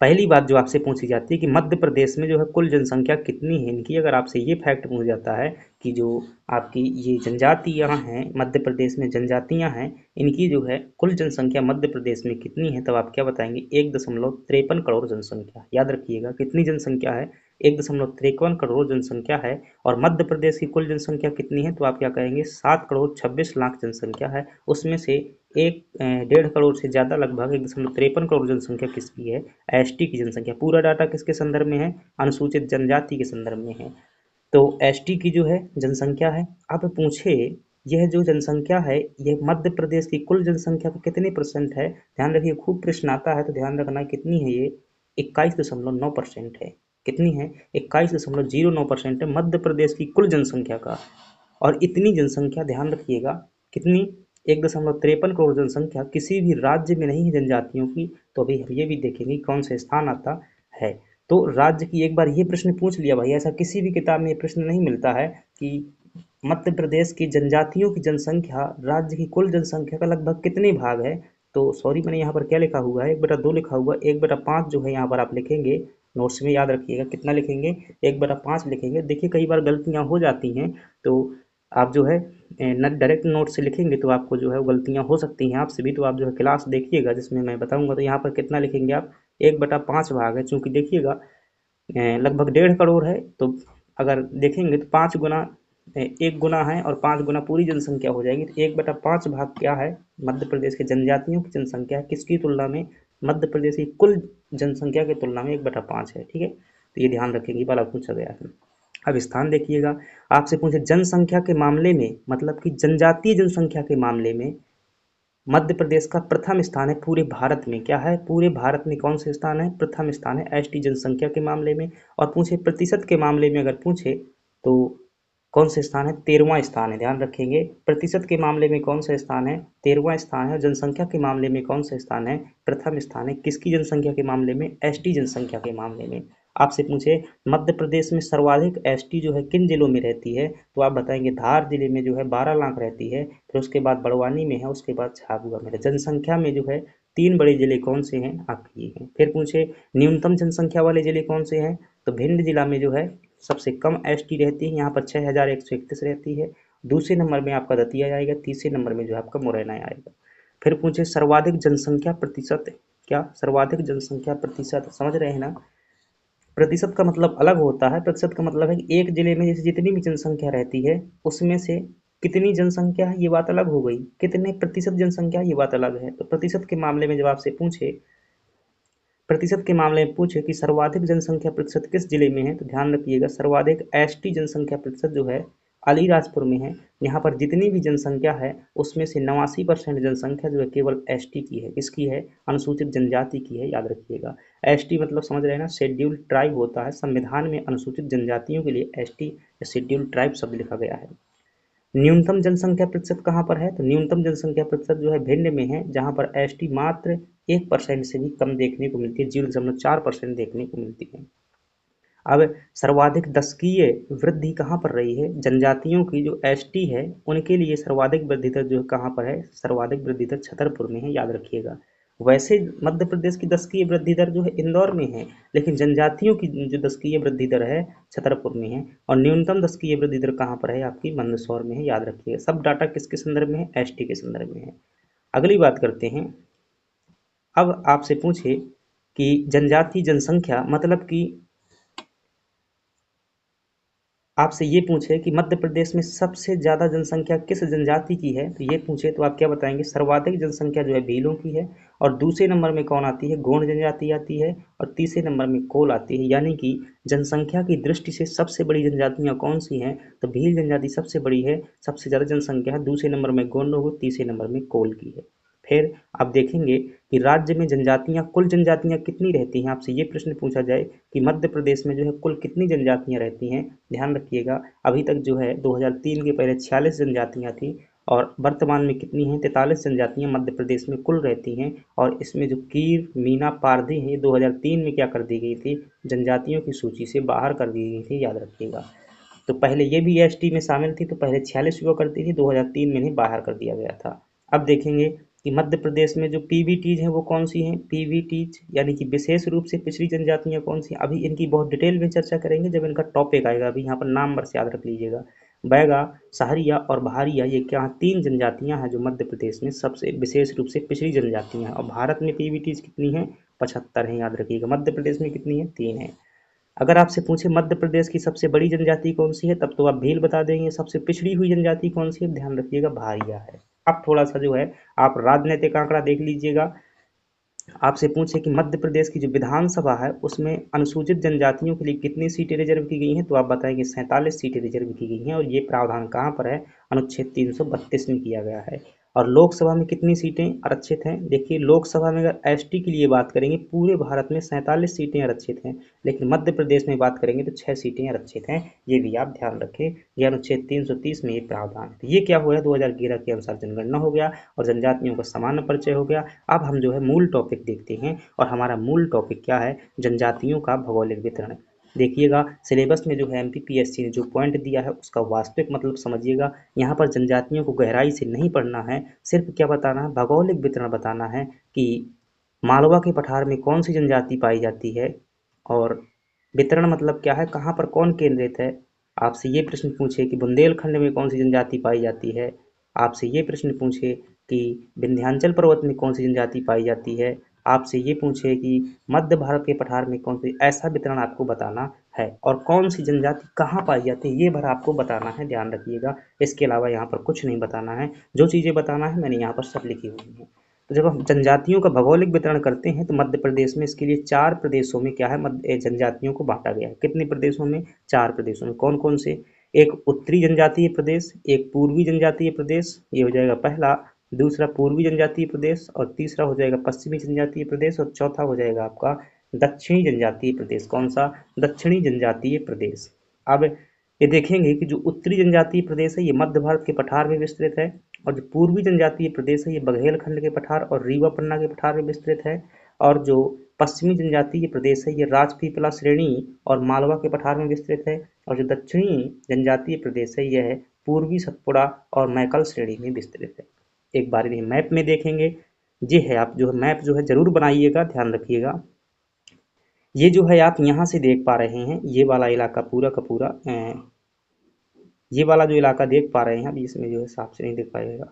पहली बात जो आपसे पूछी जाती है कि मध्य प्रदेश में जो है कुल जनसंख्या कितनी है इनकी। अगर आपसे ये फैक्ट पूछा जाता है कि जो आपकी ये जनजातियाँ हैं, मध्य प्रदेश में जनजातियाँ हैं, इनकी जो है कुल जनसंख्या मध्य प्रदेश में कितनी है, तब आप क्या बताएंगे, 1.53 करोड़ जनसंख्या। याद रखिएगा कितनी जनसंख्या है, 1.53 करोड़ जनसंख्या है। और मध्य प्रदेश की कुल जनसंख्या कितनी है, तो आप क्या कहेंगे, 7 करोड़ 26 लाख जनसंख्या है। उसमें से 1.5 करोड़ से ज़्यादा, लगभग 1.53 करोड़ जनसंख्या किसकी है, एसटी की जनसंख्या। पूरा डाटा किसके संदर्भ में है, अनुसूचित जनजाति के संदर्भ में है। तो एसटी की जो है जनसंख्या है। अब पूछे, यह जो जनसंख्या है, यह मध्य प्रदेश की कुल जनसंख्या का कितने परसेंट है, ध्यान रखिए, खूब प्रश्न आता है तो ध्यान रखना कितनी है ये, 21.9% है। कितनी है, 21.09% है मध्य प्रदेश की कुल जनसंख्या का। और इतनी जनसंख्या ध्यान रखिएगा, कितनी, 1.53 करोड़ जनसंख्या किसी भी राज्य में नहीं है जनजातियों की। तो अभी हम ये भी देखेंगे कौन सा स्थान आता है। तो राज्य की एक बार ये प्रश्न पूछ लिया भाई, ऐसा किसी भी किताब में ये प्रश्न नहीं मिलता है कि मध्य प्रदेश की जनजातियों की जनसंख्या राज्य की कुल जनसंख्या का लगभग कितने भाग है। तो सॉरी, मैंने यहाँ पर क्या लिखा हुआ है, 1/2 लिखा हुआ है, 1/5 जो है यहाँ पर आप लिखेंगे नोट्स में, याद रखिएगा कितना लिखेंगे, 1/5 लिखेंगे। देखिए कई बार गलतियाँ हो जाती हैं, तो आप जो है न डायरेक्ट नोट से लिखेंगे तो आपको जो है वो गलतियाँ हो सकती हैं आपसे भी। तो आप जो है क्लास देखिएगा जिसमें मैं बताऊंगा, तो यहाँ पर कितना लिखेंगे आप, 1/5 भाग है। चूँकि देखिएगा लगभग 1.5 करोड़ है, तो अगर देखेंगे तो 5 गुना, 1 गुना है और 5 गुना पूरी जनसंख्या हो जाएगी। तो 1/5 भाग क्या है, मध्य प्रदेश के जनजातियों की जनसंख्या है, किसकी तुलना में, मध्य प्रदेश की कुल जनसंख्या की तुलना में 1/5 है। ठीक है, तो ये ध्यान रखेंगे, वाला पूछा गया है। अब स्थान देखिएगा, आपसे पूछे जनसंख्या के मामले में, मतलब कि जनजातीय जनसंख्या के मामले में मध्य प्रदेश का प्रथम स्थान है पूरे भारत में। क्या है, पूरे भारत में कौन से स्थान है, प्रथम स्थान है एसटी जनसंख्या के मामले में। और पूछे प्रतिशत के मामले में, अगर पूछे तो कौन से स्थान है, 13वां स्थान है। ध्यान रखेंगे प्रतिशत के मामले में कौन सा स्थान है, 13वां स्थान है। जनसंख्या के मामले में कौन सा स्थान है, प्रथम स्थान है। किसकी जनसंख्या के मामले में, एसटी जनसंख्या के मामले में। आपसे पूछे मध्य प्रदेश में सर्वाधिक एसटी जो है किन जिलों में रहती है, तो आप बताएंगे धार जिले में जो है 12 लाख रहती है, फिर उसके बाद बड़वानी में है, उसके बाद झाबुआ में है। जनसंख्या में जो है 3 बड़े जिले कौन से हैं, आपके ये हैं। फिर पूछे न्यूनतम जनसंख्या वाले जिले कौन से हैं, तो भिंड जिला में जो है सबसे कम एसटी रहती है, यहाँ पर 6131 रहती है। दूसरे नंबर में आपका दतिया आएगा, तीसरे नंबर में जो है आपका मुरैना आएगा। फिर पूछे सर्वाधिक जनसंख्या प्रतिशत क्या? सर्वाधिक जनसंख्या प्रतिशत, समझ रहे हैं ना? प्रतिशत का मतलब अलग होता है। प्रतिशत का मतलब है कि एक जिले में जैसे जितनी भी जनसंख्या रहती है उसमें से कितनी जनसंख्या है, ये बात अलग हो गई। कितने प्रतिशत जनसंख्या है, ये बात अलग है। तो प्रतिशत के मामले में जब आपसे पूछे, प्रतिशत के मामले में पूछे कि सर्वाधिक जनसंख्या प्रतिशत किस जिले में है, तो ध्यान रखिएगा सर्वाधिक एसटी जनसंख्या प्रतिशत जो है अलीराजपुर में है। यहाँ पर जितनी भी जनसंख्या है उसमें से 89% जनसंख्या जो है केवल एसटी की है। किसकी है? अनुसूचित जनजाति की है, याद रखिएगा। एसटी मतलब समझ रहे हैं ना, शेड्यूल्ड ट्राइब होता है। संविधान में अनुसूचित जनजातियों के लिए एसटी या शेड्यूल्ड ट्राइब शब्द लिखा गया है। न्यूनतम जनसंख्या प्रतिशत कहाँ पर है? तो न्यूनतम जनसंख्या प्रतिशत जो है भिंड में है, जहाँ पर एसटी मात्र 1% से भी कम देखने को मिलती है, 0.4% देखने को मिलती है। अब सर्वाधिक दशकीय वृद्धि कहाँ पर रही है? जनजातियों की जो एसटी है उनके लिए सर्वाधिक वृद्धि दर जो है कहाँ पर है? सर्वाधिक वृद्धि दर छतरपुर में है, याद रखिएगा। वैसे मध्य प्रदेश की दशकीय वृद्धि दर जो है इंदौर में है, लेकिन जनजातियों की जो दशकीय वृद्धि दर है छतरपुर में है। और न्यूनतम दशकीय वृद्धि दर कहाँ पर है? आपकी मंदसौर में है, याद रखिएगा। सब डाटा किसके संदर्भ में है? एसटी के संदर्भ में है। अगली बात करते हैं। अब आपसे पूछे कि जनजाति जनसंख्या मतलब कि आपसे ये पूछे कि मध्य प्रदेश में सबसे ज़्यादा जनसंख्या किस जनजाति की है, तो ये पूछे तो आप क्या बताएंगे? सर्वाधिक जनसंख्या जो है भीलों की है, और दूसरे नंबर में कौन आती है? गोंड जनजाति आती है, और तीसरे नंबर में कोल आती है। यानी कि जनसंख्या की दृष्टि से सबसे बड़ी जनजातियाँ कौन सी हैं? तो भील जनजाति सबसे बड़ी है, सबसे ज़्यादा जनसंख्या है। दूसरे नंबर में गोंड हो, तीसरे नंबर में कोल की है। फिर आप देखेंगे कि राज्य में जनजातियाँ, कुल जनजातियाँ कितनी रहती हैं? आपसे ये प्रश्न पूछा जाए कि मध्य प्रदेश में जो है कुल कितनी जनजातियाँ रहती हैं, ध्यान रखिएगा। अभी तक जो है 2003 के पहले 46 जनजातियाँ थी, और वर्तमान में कितनी हैं? 43 जनजातियाँ मध्य प्रदेश में कुल रहती हैं। और इसमें जो कीर, मीना, पारधी हैं, ये 2003 में क्या कर दी गई थी? जनजातियों की सूची से बाहर कर दी गई थी, याद रखिएगा। तो पहले ये भी एसटी में शामिल थी, तो पहले 46 हुआ करती थी, 2003 में इन्हें बाहर कर दिया गया था। अब देखेंगे कि मध्य प्रदेश में जो पीवीटीज हैं वो कौन सी हैं? पीवीटीज यानी कि विशेष रूप से पिछड़ी जनजातियां कौन सी? अभी इनकी बहुत डिटेल में चर्चा करेंगे जब इनका टॉपिक आएगा। अभी यहाँ पर नाम बस याद रख लीजिएगा। बैगा, सहारिया और बहारिया, ये क्या तीन जनजातियां हैं जो मध्य प्रदेश में सबसे विशेष रूप से पिछड़ी जनजातियां हैं। और भारत में पीवीटीज कितनी है? 75 है, याद रखिएगा। मध्य प्रदेश में कितनी है? 3 है। अगर आपसे पूछे मध्य प्रदेश की सबसे बड़ी जनजाति कौन सी है, तब तो आप भील बता देंगे। सबसे पिछड़ी हुई जनजाति कौन सी है? ध्यान रखिएगा, भारिया है। अब थोड़ा सा जो है आप राजनीतिक आंकड़ा देख लीजिएगा। आपसे पूछे कि मध्य प्रदेश की जो विधानसभा है उसमें अनुसूचित जनजातियों के लिए कितनी सीटें रिजर्व की गई हैं, तो आप बताएंगे 47 सीटें रिजर्व की गई हैं। और ये प्रावधान कहाँ पर है? अनुच्छेद 332 में किया गया है। और लोकसभा में कितनी सीटें आरक्षित हैं? देखिए, लोकसभा में अगर एसटी के लिए बात करेंगे पूरे भारत में 47 सीटें आरक्षित हैं, लेकिन मध्य प्रदेश में बात करेंगे तो 6 सीटें आरक्षित हैं। ये भी आप ध्यान रखें। ये अनुच्छेद 330 में ये प्रावधान है। तो ये क्या हुआ? 2011 के अनुसार जनगणना हो गया और जनजातियों का सामान्य परिचय हो गया। अब हम जो है मूल टॉपिक देखते हैं, और हमारा मूल टॉपिक क्या है? जनजातियों का भौगोलिक वितरण। देखिएगा, सिलेबस में जो है एमपीपीएससी ने जो पॉइंट दिया है उसका वास्तविक मतलब समझिएगा। यहाँ पर जनजातियों को गहराई से नहीं पढ़ना है, सिर्फ क्या बताना है? भौगोलिक वितरण बताना है कि मालवा के पठार में कौन सी जनजाति पाई जाती है, और वितरण मतलब क्या है? कहाँ पर कौन केंद्रित है। आपसे ये प्रश्न पूछे कि बुंदेलखंड में कौन सी जनजाति पाई जाती है। आपसे ये प्रश्न पूछे कि विंध्याचल पर्वत में कौन सी जनजाति पाई जाती है। आपसे ये पूछे कि मध्य भारत के पठार में कौन सी, ऐसा वितरण आपको बताना है। और कौन सी जनजाति कहाँ पाई जाती है ये भर आपको बताना है, ध्यान रखिएगा। इसके अलावा यहाँ पर कुछ नहीं बताना है। जो चीज़ें बताना है मैंने यहाँ पर सब लिखी हुई हैं। तो जब हम जनजातियों का भौगोलिक वितरण करते हैं तो मध्य प्रदेश में इसके लिए 4 प्रदेशों में क्या है? जनजातियों को बांटा गया है। कितने प्रदेशों में? 4 प्रदेशों में। कौन कौन से? एक उत्तरी जनजातीय प्रदेश, एक पूर्वी जनजातीय प्रदेश, ये हो जाएगा पहला। दूसरा पूर्वी जनजातीय प्रदेश, और तीसरा हो जाएगा पश्चिमी जनजातीय प्रदेश, और चौथा हो जाएगा आपका दक्षिणी जनजातीय प्रदेश। कौन सा? दक्षिणी जनजातीय प्रदेश। अब ये देखेंगे कि जो उत्तरी जनजातीय प्रदेश है ये मध्य भारत के पठार में विस्तृत है, और जो पूर्वी जनजातीय प्रदेश है ये बघेलखंड के पठार और रीवा पन्ना के पठार में विस्तृत है। और जो पश्चिमी जनजातीय प्रदेश है ये राजपीपला श्रेणी और मालवा के पठार में विस्तृत है। और जो दक्षिणी जनजातीय प्रदेश है यह पूर्वी सतपुड़ा और मैकल श्रेणी में विस्तृत है। एक बार इन्हें मैप में देखेंगे। ये है, आप जो है मैप जो है जरूर बनाइएगा, ध्यान रखिएगा। ये जो है आप यहाँ से देख पा रहे हैं, ये वाला इलाका पूरा का पूरा, ये वाला जो इलाका देख पा रहे हैं, अभी इसमें जो है साफ से नहीं देख पाएगा।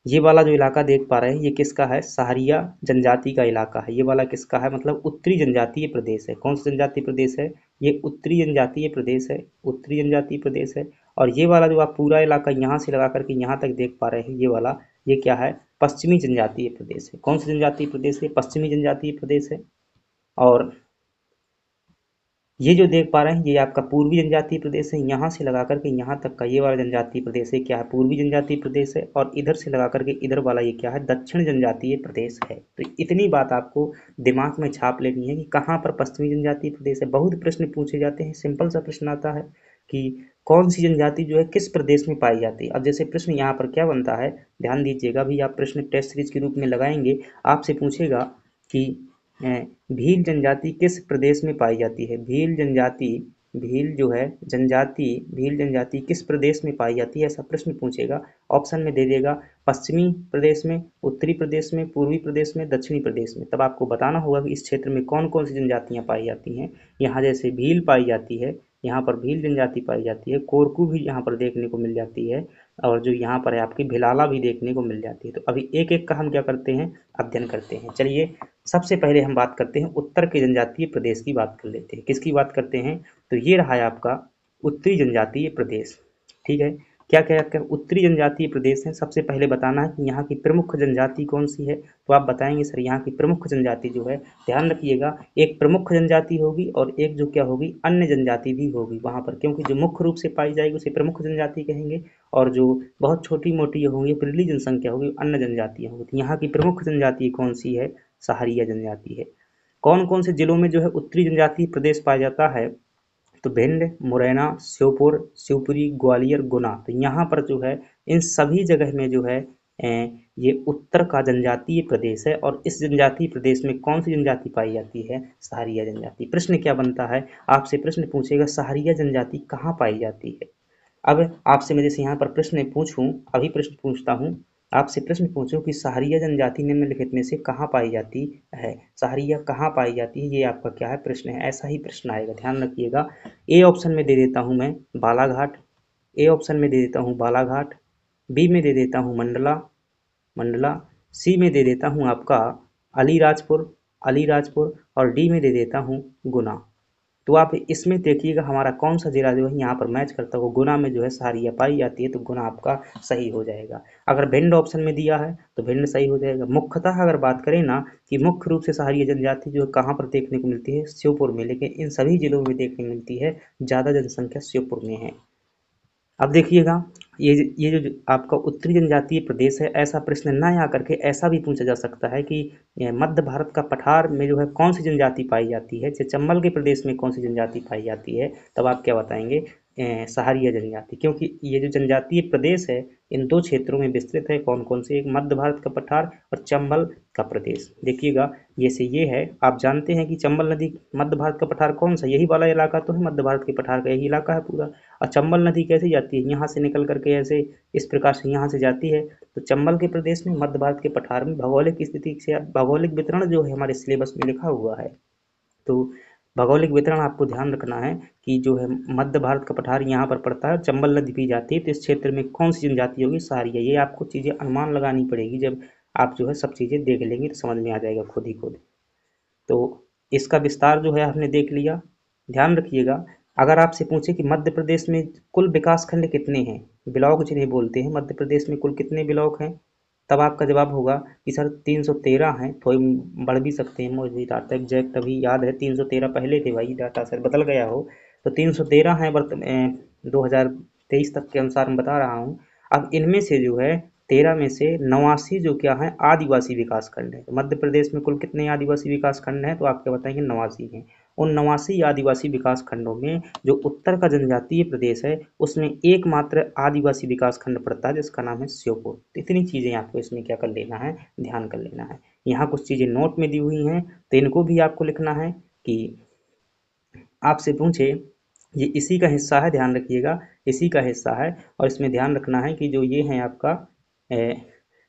ये वाला जो इलाका देख पा रहे हैं ये किसका है, सहारिया जनजाति का इलाका है। ये वाला किसका है, मतलब उत्तरी जनजातीय प्रदेश है। कौन सा जनजातीय प्रदेश है, ये उत्तरी जनजातीय प्रदेश है, उत्तरी जनजातीय प्रदेश है। और ये वाला जो आप पूरा इलाका यहाँ से लगा करके यहाँ तक देख पा रहे हैं, ये वाला ये क्या है, पश्चिमी जनजातीय प्रदेश है। कौन सा जनजातीय प्रदेश है, पश्चिमी जनजातीय प्रदेश है। और ये जो देख पा रहे हैं ये आपका पूर्वी जनजातीय प्रदेश है। यहाँ से लगा करके यहाँ तक का ये वाला जनजातीय प्रदेश है क्या है, पूर्वी जनजातीय प्रदेश है। और इधर से लगा करके इधर वाला ये क्या है, दक्षिण जनजातीय प्रदेश है। तो इतनी बात आपको दिमाग में छाप लेनी है कि कहाँ पर पश्चिमी जनजातीय प्रदेश है। बहुत प्रश्न पूछे जाते हैं, सिंपल सा प्रश्न आता है कि कौन सी जनजाति जो है किस प्रदेश में पाई जाती है। अब जैसे प्रश्न यहाँ पर क्या बनता है, ध्यान दीजिएगा भी, आप प्रश्न टेस्ट सीरीज के रूप में लगाएंगे, आपसे पूछेगा कि भील जनजाति किस प्रदेश में पाई जाती है। भील जनजाति, भील जो है जनजाति, भील जनजाति किस प्रदेश में पाई जाती है, ऐसा प्रश्न पूछेगा। ऑप्शन में दे देगा पश्चिमी प्रदेश में, उत्तरी प्रदेश में, पूर्वी प्रदेश में, दक्षिणी प्रदेश में। तब आपको बताना होगा कि इस क्षेत्र में कौन कौन सी जनजातियां पाई जाती हैं। यहाँ जैसे भील पाई जाती है, यहाँ पर भील जनजाति पाई जाती है, कोरकू भी यहाँ पर देखने को मिल जाती है, और जो यहाँ पर है आपकी भिलाला भी देखने को मिल जाती है। तो अभी एक एक का हम क्या करते हैं, अध्ययन करते हैं। चलिए सबसे पहले हम बात करते हैं उत्तर के जनजातीय प्रदेश की बात कर लेते हैं। किसकी बात करते हैं, तो ये रहा है आपका उत्तरी जनजातीय प्रदेश। ठीक है, क्या क्या क्या उत्तरी जनजातीय प्रदेश है। सबसे पहले बताना है कि यहाँ की प्रमुख जनजाति कौन सी है। तो आप बताएंगे सर यहाँ की प्रमुख जनजाति जो है, ध्यान रखिएगा, एक प्रमुख जनजाति होगी और एक जो क्या होगी, अन्य जनजाति भी होगी वहाँ पर। क्योंकि जो मुख्य रूप से पाई जाएगी उसे प्रमुख जनजाति कहेंगे, और जो बहुत छोटी मोटी होंगी, पिछड़ी जनसंख्या होगी, अन्य जनजातियाँ होगी। यहाँ की प्रमुख जनजाति कौन सी है, सहारिया जनजाति है। कौन कौन से जिलों में जो है उत्तरी जनजातीय प्रदेश पाया जाता है, तो भिंड, मुरैना, श्योपुर, शिवपुरी, ग्वालियर, गुना। तो यहाँ पर जो है इन सभी जगह में जो है ये उत्तर का जनजातीय प्रदेश है। और इस जनजातीय प्रदेश में कौन सी जनजाति पाई जाती है, सहारिया जनजाति। प्रश्न क्या बनता है, आपसे प्रश्न पूछेगा सहारिया जनजाति कहाँ पाई जाती है। अब आपसे मैं जैसे यहाँ पर प्रश्न पूछूं, अभी प्रश्न पूछता हूँ, आपसे प्रश्न पूछूं कि सहारिया जनजाति निम्नलिखित में से कहाँ पाई जाती है, सहारिया कहाँ पाई जाती है, ये आपका क्या है प्रश्न है। ऐसा ही प्रश्न आएगा, ध्यान रखिएगा। ए ऑप्शन में दे देता हूँ मैं बालाघाट, ए ऑप्शन में दे देता हूँ बालाघाट, बी में दे देता हूँ मंडला, मंडला, सी में दे देता हूँ आपका अलीराजपुर, अलीराजपुर, और डी में दे देता हूँ गुना। तो आप इसमें देखिएगा हमारा कौन सा जिला जो है यहाँ पर मैच करता है, वो गुना में जो है सहारिया पाई जाती है, तो गुना आपका सही हो जाएगा। अगर भिंड ऑप्शन में दिया है तो भिंड सही हो जाएगा। मुख्यतः अगर बात करें ना कि मुख्य रूप से सहारिया जनजाति जो है कहाँ पर देखने को मिलती है, श्योपुर में, लेकिन इन सभी जिलों में देखने को मिलती है, ज़्यादा जनसंख्या श्योपुर में है। अब देखिएगा ये जो आपका उत्तरी जनजातीय प्रदेश है, ऐसा प्रश्न ना आकर के ऐसा भी पूछा जा सकता है कि मध्य भारत का पठार में जो है कौन सी जनजाति पाई जाती है, चंबल के प्रदेश में कौन सी जनजाति पाई जाती है। तब आप क्या बताएंगे, सहारिया जनजाति। क्योंकि ये जो जनजातीय प्रदेश है इन दो क्षेत्रों में विस्तृत है। कौन कौन से, एक मध्य भारत का पठार और चंबल का प्रदेश। देखिएगा ये से ये है, आप जानते हैं कि चंबल नदी मध्य भारत का पठार कौन सा, यही वाला इलाका तो है, मध्य भारत के पठार का यही इलाका है पूरा। और चंबल नदी कैसे जाती है, यहाँ से निकल करके ऐसे इस प्रकार से यहाँ से जाती है। तो चंबल के प्रदेश में, मध्य भारत के पठार में, भौगोलिक स्थिति से भौगोलिक वितरण जो है हमारे सिलेबस में लिखा हुआ है। तो भौगोलिक वितरण आपको ध्यान रखना है कि जो है मध्य भारत का पठार यहाँ पर पड़ता है, चंबल नदी भी जाती है, तो इस क्षेत्र में कौन सी जनजाति होगी, सहारिया। ये आपको चीज़ें अनुमान लगानी पड़ेगी, जब आप जो है सब चीज़ें देख लेंगे तो समझ में आ जाएगा खुद ही खुद। तो इसका विस्तार जो है आपने देख लिया। ध्यान रखिएगा, अगर आपसे पूछे कि मध्य प्रदेश में कुल विकास खंड कितने हैं, ब्लॉक जिन्हें बोलते हैं, मध्य प्रदेश में कुल कितने ब्लॉक हैं, तब आपका जवाब होगा कि सर 313 हैं, थोड़ी बढ़ भी सकते हैं, मुझे डाटा एग्जैक्ट अभी याद है 313 पहले थे भाई, डाटा सर बदल गया हो, तो 313 हैं 2023 तक के अनुसार मैं बता रहा हूँ। अब इनमें से जो है 13 में से 89 जो क्या है आदिवासी विकास खंड है। तो मध्य प्रदेश में कुल कितने आदिवासी विकास खंड हैं, तो आप क्या बताएंगे 89 हैं। उन 89 आदिवासी विकास खंडों में जो उत्तर का जनजातीय प्रदेश है उसमें एकमात्र आदिवासी विकास खंड पड़ता है जिसका नाम है श्योपुर। तो इतनी चीज़ें आपको इसमें क्या कर लेना है, ध्यान कर लेना है। यहाँ कुछ चीज़ें नोट में दी हुई हैं तो इनको भी आपको लिखना है कि आपसे पूछे, ये इसी का हिस्सा है, ध्यान रखिएगा इसी का हिस्सा है। और इसमें ध्यान रखना है कि जो ये है आपका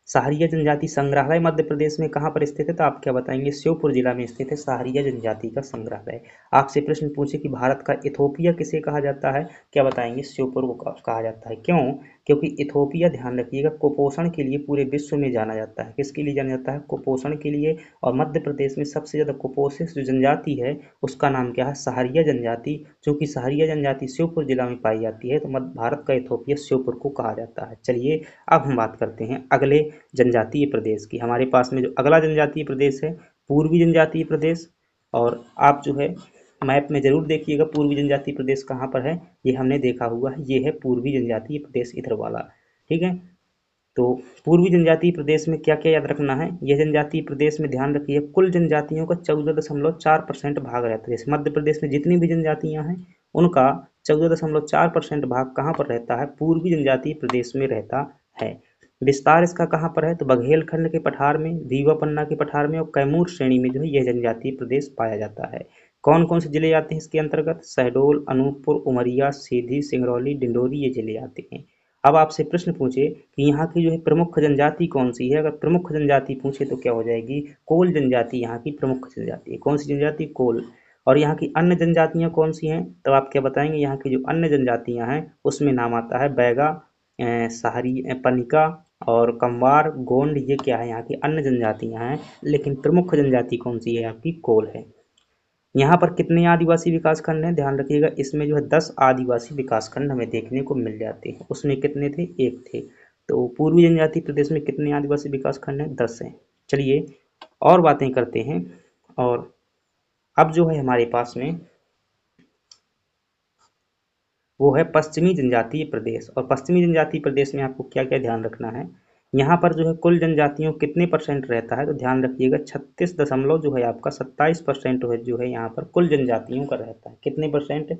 सहारिया जनजाति संग्रहालय मध्य प्रदेश में कहाँ पर स्थित है, तो आप क्या बताएंगे, श्योपुर जिला में स्थित है सहारिया जनजाति का संग्रहालय। आपसे प्रश्न पूछे कि भारत का इथोपिया किसे कहा जाता है, क्या बताएंगे, श्योपुर को कहा जाता है। क्यों, क्योंकि इथोपिया, ध्यान रखिएगा, कुपोषण के लिए पूरे विश्व में जाना जाता है। किसके लिए जाना जाता है? कुपोषण के लिए। और मध्य प्रदेश में सबसे ज़्यादा कुपोषित जो जनजाति है उसका नाम क्या है? सहारिया जनजाति। चूँकि सहारिया जनजाति श्योपुर जिला में पाई जाती है तो मध्य भारत का इथोपिया श्योपुर को कहा जाता है। चलिए अब हम बात करते हैं अगले जनजातीय प्रदेश की। हमारे पास में जो अगला जनजातीय प्रदेश है पूर्वी जनजातीय प्रदेश। और आप जो है मैप में जरूर देखिएगा पूर्वी जनजातीय प्रदेश कहाँ पर है। ये हमने देखा हुआ है, ये है पूर्वी जनजातीय प्रदेश इधर वाला। ठीक है, तो पूर्वी जनजातीय प्रदेश में क्या क्या याद रखना है? यह जनजातीय प्रदेश में ध्यान रखिए कुल जनजातियों का 14.4% भाग रहता है। जैसे मध्य प्रदेश में जितनी भी जनजातियां हैं उनका 14.4% भाग कहाँ पर रहता है? पूर्वी जनजातीय प्रदेश में रहता है। विस्तार इसका कहाँ पर है? तो बघेलखंड के पठार में, रीवा पन्ना के पठार में और कैमूर श्रेणी में जो है यह जनजातीय प्रदेश पाया जाता है। कौन कौन से जिले आते हैं इसके अंतर्गत? शहडोल, अनूपपुर, उमरिया, सीधी, सिंगरौली, डिंडोरी ये जिले आते हैं। अब आपसे प्रश्न पूछे कि यहाँ की जो है प्रमुख जनजाति कौन सी है? अगर प्रमुख जनजाति पूछे तो क्या हो जाएगी? कोल जनजाति यहाँ की प्रमुख जनजाति है। कौन सी जनजाति? कोल। और यहाँ की अन्य जनजातियाँ कौन सी हैं? तो आप क्या बताएंगे? यहाँ की जो अन्य जनजातियाँ हैं उसमें नाम आता है बैगा, सहारी, पनिका और कंवार, गोंड, ये क्या है? यहाँ की अन्य जनजातियाँ हैं। लेकिन प्रमुख जनजाति कौन सी है? आपकी कोल है। यहाँ पर कितने आदिवासी विकास खंड हैं? ध्यान रखिएगा इसमें जो है 10 आदिवासी विकास खंड हमें देखने को मिल जाते हैं। उसमें कितने थे? 1 थे। तो पूर्वी जनजातीय प्रदेश में कितने आदिवासी विकास खंड हैं? 10 हैं। चलिए और बातें करते हैं। और अब जो है हमारे पास में वो है पश्चिमी जनजातीय प्रदेश। और पश्चिमी जनजातीय प्रदेश में आपको क्या क्या ध्यान रखना है? यहाँ पर जो है कुल जनजातियों कितने परसेंट रहता है? तो ध्यान रखिएगा 36 दशमलव जो है आपका 27% जो है यहाँ पर कुल जनजातियों का रहता है। कितने परसेंट?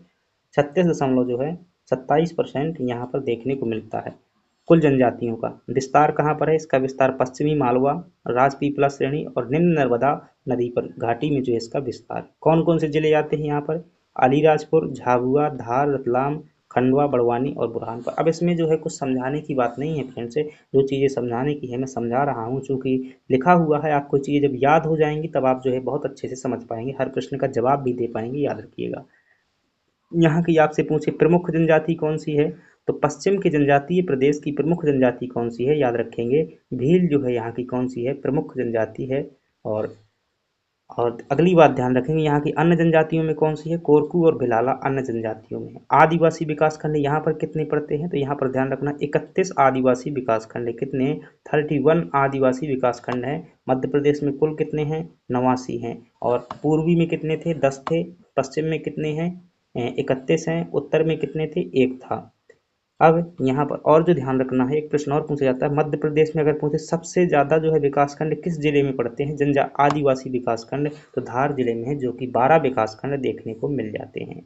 36 दशमलव जो है 27% यहाँ पर देखने को मिलता है कुल जनजातियों का। विस्तार कहाँ पर है? इसका विस्तार पश्चिमी मालवा, राजपीपला श्रेणी और निम्न नर्मदा नदी पर घाटी में जो है इसका विस्तार। कौन कौन से जिले आते हैं यहाँ पर? अलीराजपुर, झाबुआ, धार, रतलाम, खंडवा, बड़वानी और बुरहानपुर। अब इसमें जो है कुछ समझाने की बात नहीं है फ्रेंड्स, जो चीज़ें समझाने की है मैं समझा रहा हूँ। चूँकि लिखा हुआ है, आपको चीज़ें जब याद हो जाएंगी तब आप जो है बहुत अच्छे से समझ पाएंगे, हर प्रश्न का जवाब भी दे पाएंगे। याद रखिएगा। यहाँ की आपसे पूछे प्रमुख जनजाति कौन सी है? तो पश्चिम के जनजातीय प्रदेश की प्रमुख जनजाति कौन सी है? याद रखेंगे भील जो है यहाँ की कौन सी है? प्रमुख जनजाति है। और अगली बात ध्यान रखेंगे यहाँ की अन्य जनजातियों में कौन सी है? कोरकू और भिलाला अन्य जनजातियों में है। आदिवासी विकास खंड यहाँ पर कितने पड़ते हैं? तो यहाँ पर ध्यान रखना 31 आदिवासी विकास खंड है। कितने? 31 आदिवासी विकास खंड है। मध्य प्रदेश में कुल कितने हैं? 89 हैं। और पूर्वी में कितने थे? 10 थे। पश्चिम में कितने हैं? 31 हैं। उत्तर में कितने थे? 1 था। अब यहाँ पर और जो ध्यान रखना है, एक प्रश्न और पूछा जाता है मध्य प्रदेश में अगर पूछे सबसे ज्यादा जो है विकास खंड किस जिले में पड़ते हैं? आदिवासी विकास खंड, तो धार जिले में है, जो कि 12 विकास खंड देखने को मिल जाते हैं।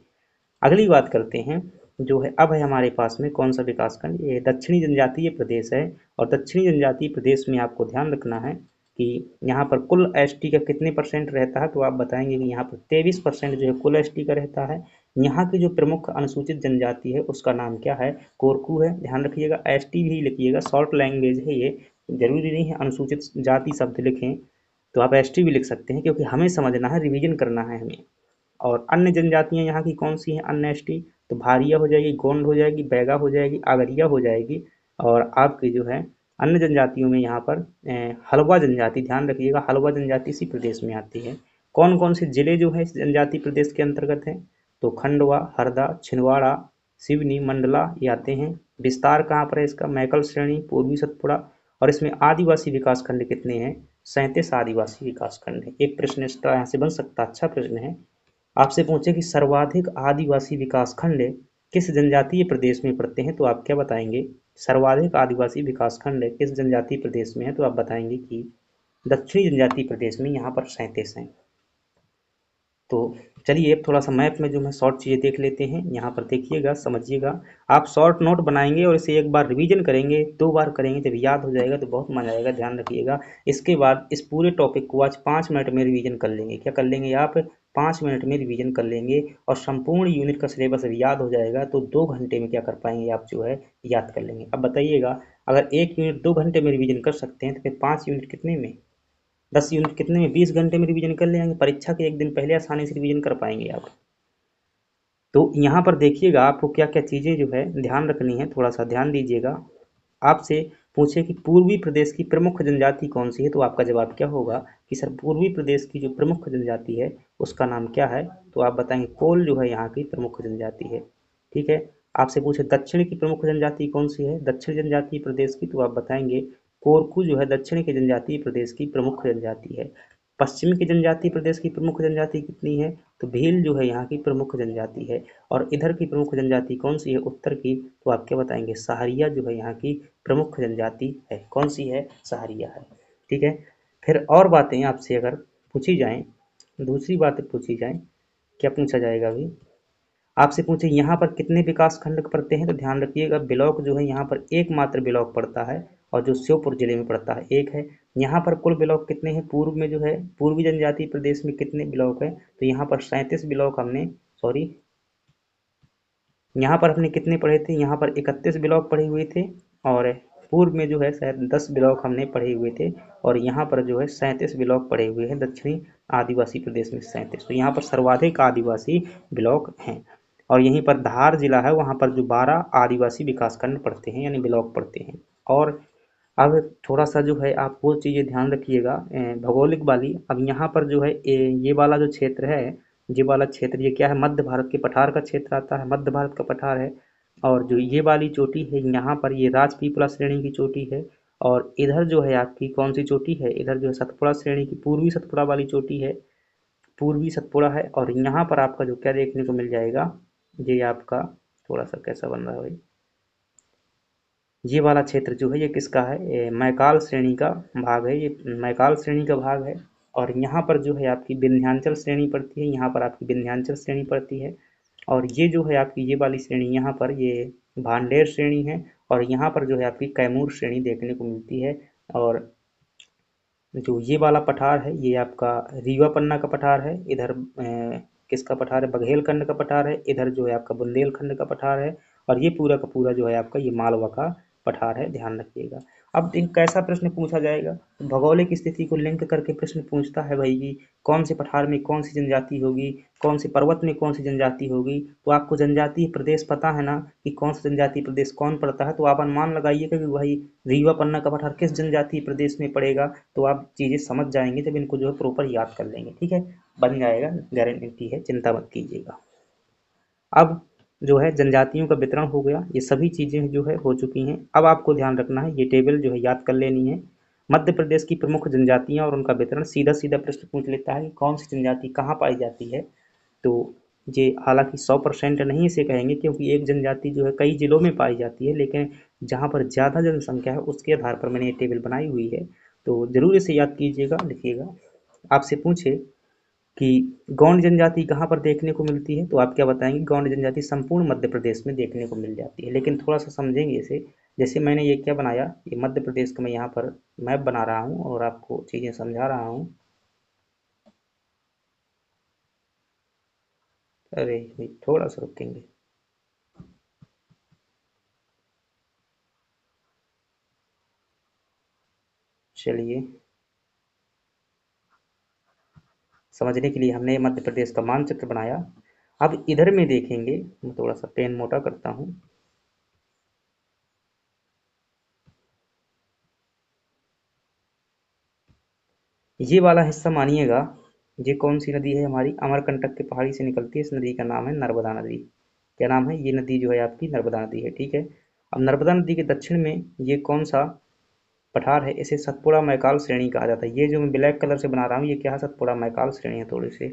अगली बात करते हैं जो है, अब है हमारे पास में कौन सा विकास खंड? ये दक्षिणी जनजातीय प्रदेश है। और दक्षिणी जनजातीय प्रदेश में आपको ध्यान रखना है कि यहाँ पर कुल एसटी का कितने परसेंट रहता है? तो आप बताएंगे कि यहाँ पर 23% जो है कुल एसटी का रहता है। यहाँ की जो प्रमुख अनुसूचित जनजाति है उसका नाम क्या है? कोरकू है। ध्यान रखिएगा एसटी भी लिखिएगा, शॉर्ट लैंग्वेज है ये, जरूरी नहीं है अनुसूचित जाति शब्द लिखें, तो आप एसटी भी लिख सकते हैं, क्योंकि हमें समझना है, रिवीजन करना है हमें। और अन्य जनजातियां यहाँ की कौन सी हैं? अन्य एसटी, तो भारिया हो जाएगी, गोंड हो जाएगी, बैगा हो जाएगी, आगरिया हो जाएगी। और आपकी जो है अन्य जनजातियों में यहाँ पर हलवा जनजाति, ध्यान रखिएगा हलवा जनजाति इसी प्रदेश में आती है। कौन कौन से जिले जो है इस जनजाति प्रदेश के अंतर्गत हैं? तो खंडवा, हरदा, छिंदवाड़ा, सिवनी, मंडला ये आते हैं। विस्तार कहाँ पर है इसका? मैकल श्रेणी, पूर्वी सतपुड़ा। और इसमें आदिवासी विकास खंड कितने हैं? 37 आदिवासी विकास खंड है। एक प्रश्न इस तरह से बन सकता, अच्छा प्रश्न है। आपसे पूछे कि सर्वाधिक आदिवासी विकास खंड किस जनजातीय प्रदेश में पड़ते हैं? तो आप क्या बताएंगे? सर्वाधिक आदिवासी विकास खंड किस जनजातीय प्रदेश में है? तो आप बताएंगे कि दक्षिणी जनजातीय प्रदेश में, यहाँ पर 37 हैं। तो चलिए अब थोड़ा सा मैप में जो है शॉर्ट चीज़ें देख लेते हैं। यहाँ पर देखिएगा, समझिएगा। आप शॉर्ट नोट बनाएंगे और इसे एक बार रिवीजन करेंगे, 2 बार करेंगे, जब याद हो जाएगा तो बहुत मजा आएगा। ध्यान रखिएगा। इसके बाद इस पूरे टॉपिक को आज 5 मिनट में रिवीजन कर लेंगे। क्या कर लेंगे आप? 5 मिनट में रिवीजन कर लेंगे। और संपूर्ण यूनिट का सिलेबस जब याद हो जाएगा तो 2 घंटे में क्या कर पाएंगे आप? जो है याद कर लेंगे। अब बताइएगा, अगर 1 यूनिट 2 घंटे में रिवीजन कर सकते हैं तो फिर 5 यूनिट कितने में? 10 यूनिट कितने में? 20 घंटे में रिवीजन कर लेंगे। परीक्षा के एक दिन पहले आसानी से रिवीजन कर पाएंगे आप। तो यहाँ पर देखिएगा आपको क्या क्या चीज़ें जो है ध्यान रखनी है, थोड़ा सा ध्यान दीजिएगा। आपसे पूछे कि पूर्वी प्रदेश की प्रमुख जनजाति कौन सी है, तो आपका जवाब क्या होगा कि सर पूर्वी प्रदेश की जो प्रमुख जनजाति है उसका नाम क्या है, तो आप बताएंगे कोल जो है यहाँ की प्रमुख जनजाति है। ठीक है। आपसे पूछे दक्षिण की प्रमुख जनजाति कौन सी है दक्षिण जनजातीय प्रदेश की, तो आप बताएंगे कोरकू जो है दक्षिण के जनजातीय प्रदेश की प्रमुख जनजाति है। पश्चिम के जनजातीय प्रदेश की प्रमुख जनजाति कितनी है, तो भील जो है यहाँ की प्रमुख जनजाति है। और इधर की प्रमुख जनजाति कौन सी है उत्तर की, तो आप क्या बताएंगे सहारिया जो है यहाँ की प्रमुख जनजाति है। कौन सी है, सहारिया है। ठीक है। फिर और बातें आपसे अगर पूछी जाएं, दूसरी बातें पूछी जाएं, क्या पूछा जाएगा अभी, आपसे पूछे यहाँ पर कितने विकास खंड पड़ते हैं, तो ध्यान रखिएगा ब्लॉक जो है यहाँ पर एकमात्र ब्लॉक पड़ता है और जो श्योपुर जिले में पड़ता है एक है। यहाँ पर कुल ब्लॉक कितने हैं, पूर्व में जो है पूर्वी जनजातीय प्रदेश में कितने ब्लॉक है, तो यहाँ पर 37 ब्लॉक हमने, सॉरी, यहाँ पर हमने कितने पढ़े थे, यहाँ पर 31 ब्लॉक पढ़े हुए थे और पूर्व में जो है शायद 10 ब्लॉक हमने पढ़े हुए थे और यहाँ पर जो है 37 ब्लॉक पढ़े हुए हैं दक्षिणी आदिवासी प्रदेश में 37। तो यहाँ पर सर्वाधिक आदिवासी ब्लॉक हैं। और यहीं पर धार जिला है, वहाँ पर जो 12 आदिवासी विकासखंड पड़ते हैं यानी ब्लॉक पड़ते हैं। और अब थोड़ा सा जो है आप वो चीज़ें ध्यान रखिएगा भौगोलिक वाली। अब यहाँ पर जो है ये वाला जो क्षेत्र है, ये वाला क्षेत्र ये क्या है, मध्य भारत के पठार का क्षेत्र आता है, मध्य भारत का पठार है। और जो ये वाली चोटी है यहाँ पर ये राजपीपला श्रेणी की चोटी है। और इधर जो है आपकी कौन सी चोटी है, इधर जो है सतपुड़ा श्रेणी की पूर्वी सतपुड़ा वाली चोटी है, पूर्वी सतपुड़ा है। और यहाँ पर आपका जो क्या देखने को मिल जाएगा, ये आपका थोड़ा सा कैसा बन रहा है भाई, ये वाला क्षेत्र जो है ये किसका है, ये मैकाल श्रेणी का भाग है, ये मैकाल श्रेणी का भाग है। और यहाँ पर जो है आपकी विंध्याचल श्रेणी पड़ती है, यहाँ पर आपकी विंध्याचल श्रेणी पड़ती है। और ये जो है आपकी ये वाली श्रेणी यहाँ पर ये भांडेर श्रेणी है। और यहाँ पर जो है आपकी कैमूर श्रेणी देखने को मिलती है। और जो ये वाला पठार है ये आपका रीवा पन्ना का पठार है, इधर किसका पठार है, बघेलखंड का पठार है, इधर जो है आपका बुंदेलखंड का पठार है। और ये पूरा का पूरा जो है आपका ये मालवा का पठार है, ध्यान रखिएगा। अब एक कैसा प्रश्न पूछा जाएगा, तो भौगोलिक स्थिति को लिंक करके प्रश्न पूछता है भाई कि कौन से पठार में कौन सी जनजाति होगी, कौन से पर्वत में कौन सी जनजाति होगी। तो आपको जनजातीय प्रदेश पता है ना कि कौन सा जनजातीय प्रदेश कौन पड़ता है, तो आप अनुमान लगाइएगा कि भाई रीवा पन्ना का पठार किस जनजातीय प्रदेश में पड़ेगा। तो आप चीज़ें समझ जाएंगे जब इनको जो है प्रॉपर याद कर लेंगे। ठीक है, बन जाएगा, गारंटी है, चिंता मत कीजिएगा। अब जो है जनजातियों का वितरण हो गया, ये सभी चीज़ें जो है हो चुकी हैं। अब आपको ध्यान रखना है, ये टेबल जो है याद कर लेनी है। मध्य प्रदेश की प्रमुख जनजातियां और उनका वितरण, सीधा सीधा प्रश्न पूछ लेता है कि कौन सी जनजाति कहाँ पाई जाती है। तो ये हालांकि 100% नहीं इसे कहेंगे, क्योंकि एक जनजाति जो है कई जिलों में पाई जाती है, लेकिन जहाँ पर ज़्यादा जनसंख्या है उसके आधार पर मैंने ये टेबल बनाई हुई है। तो ज़रूर इसे याद कीजिएगा, लिखिएगा। आपसे पूछे कि गौंड जनजाति कहाँ पर देखने को मिलती है, तो आप क्या बताएंगे, गौंड जनजाति संपूर्ण मध्य प्रदेश में देखने को मिल जाती है। लेकिन थोड़ा सा समझेंगे इसे, जैसे मैंने ये क्या बनाया, ये मध्य प्रदेश का मैं यहाँ पर मैप बना रहा हूँ और आपको चीज़ें समझा रहा हूँ। अरे भाई थोड़ा सा रुकेंगे, चलिए। समझने के लिए हमने मध्य प्रदेश का मानचित्र बनाया। अब इधर में देखेंगे, मैं थोड़ा सा पेन मोटा करता हूँ। ये वाला हिस्सा मानिएगा, ये कौन सी नदी है, हमारी अमरकंटक के पहाड़ी से निकलती है, इस नदी का नाम है नर्मदा नदी। क्या नाम है, ये नदी जो है आपकी नर्मदा नदी है। ठीक है। अब नर्मदा नदी के दक्षिण में ये कौन सा पठार है, इसे सतपुड़ा मैकाल श्रेणी कहा जाता है। ये जो मैं ब्लैक कलर से बना रहा हूँ ये क्या है, सतपुड़ा मैकाल श्रेणी है थोड़ी सी।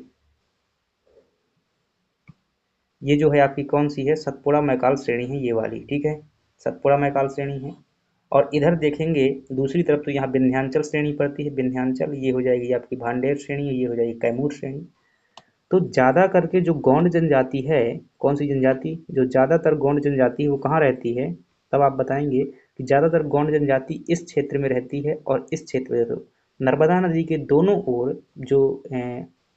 ये जो है आपकी कौन सी है, सतपुड़ा मैकाल श्रेणी है ये वाली। ठीक है, सतपुड़ा मैकाल श्रेणी है। और इधर देखेंगे दूसरी तरफ तो यहाँ विंध्याचल श्रेणी पड़ती है, विंध्याचल ये हो जाएगी आपकी भांडेर श्रेणी, ये हो जाएगी कैमूर श्रेणी। तो ज़्यादा करके जो गौंड जनजाति है, कौन सी जनजाति, जो ज़्यादातर गौंड जनजाति है वो कहाँ रहती है, तब आप बताएंगे कि ज़्यादातर गौंड जनजाति इस क्षेत्र में रहती है और इस क्षेत्र में। तो नर्मदा नदी के दोनों ओर जो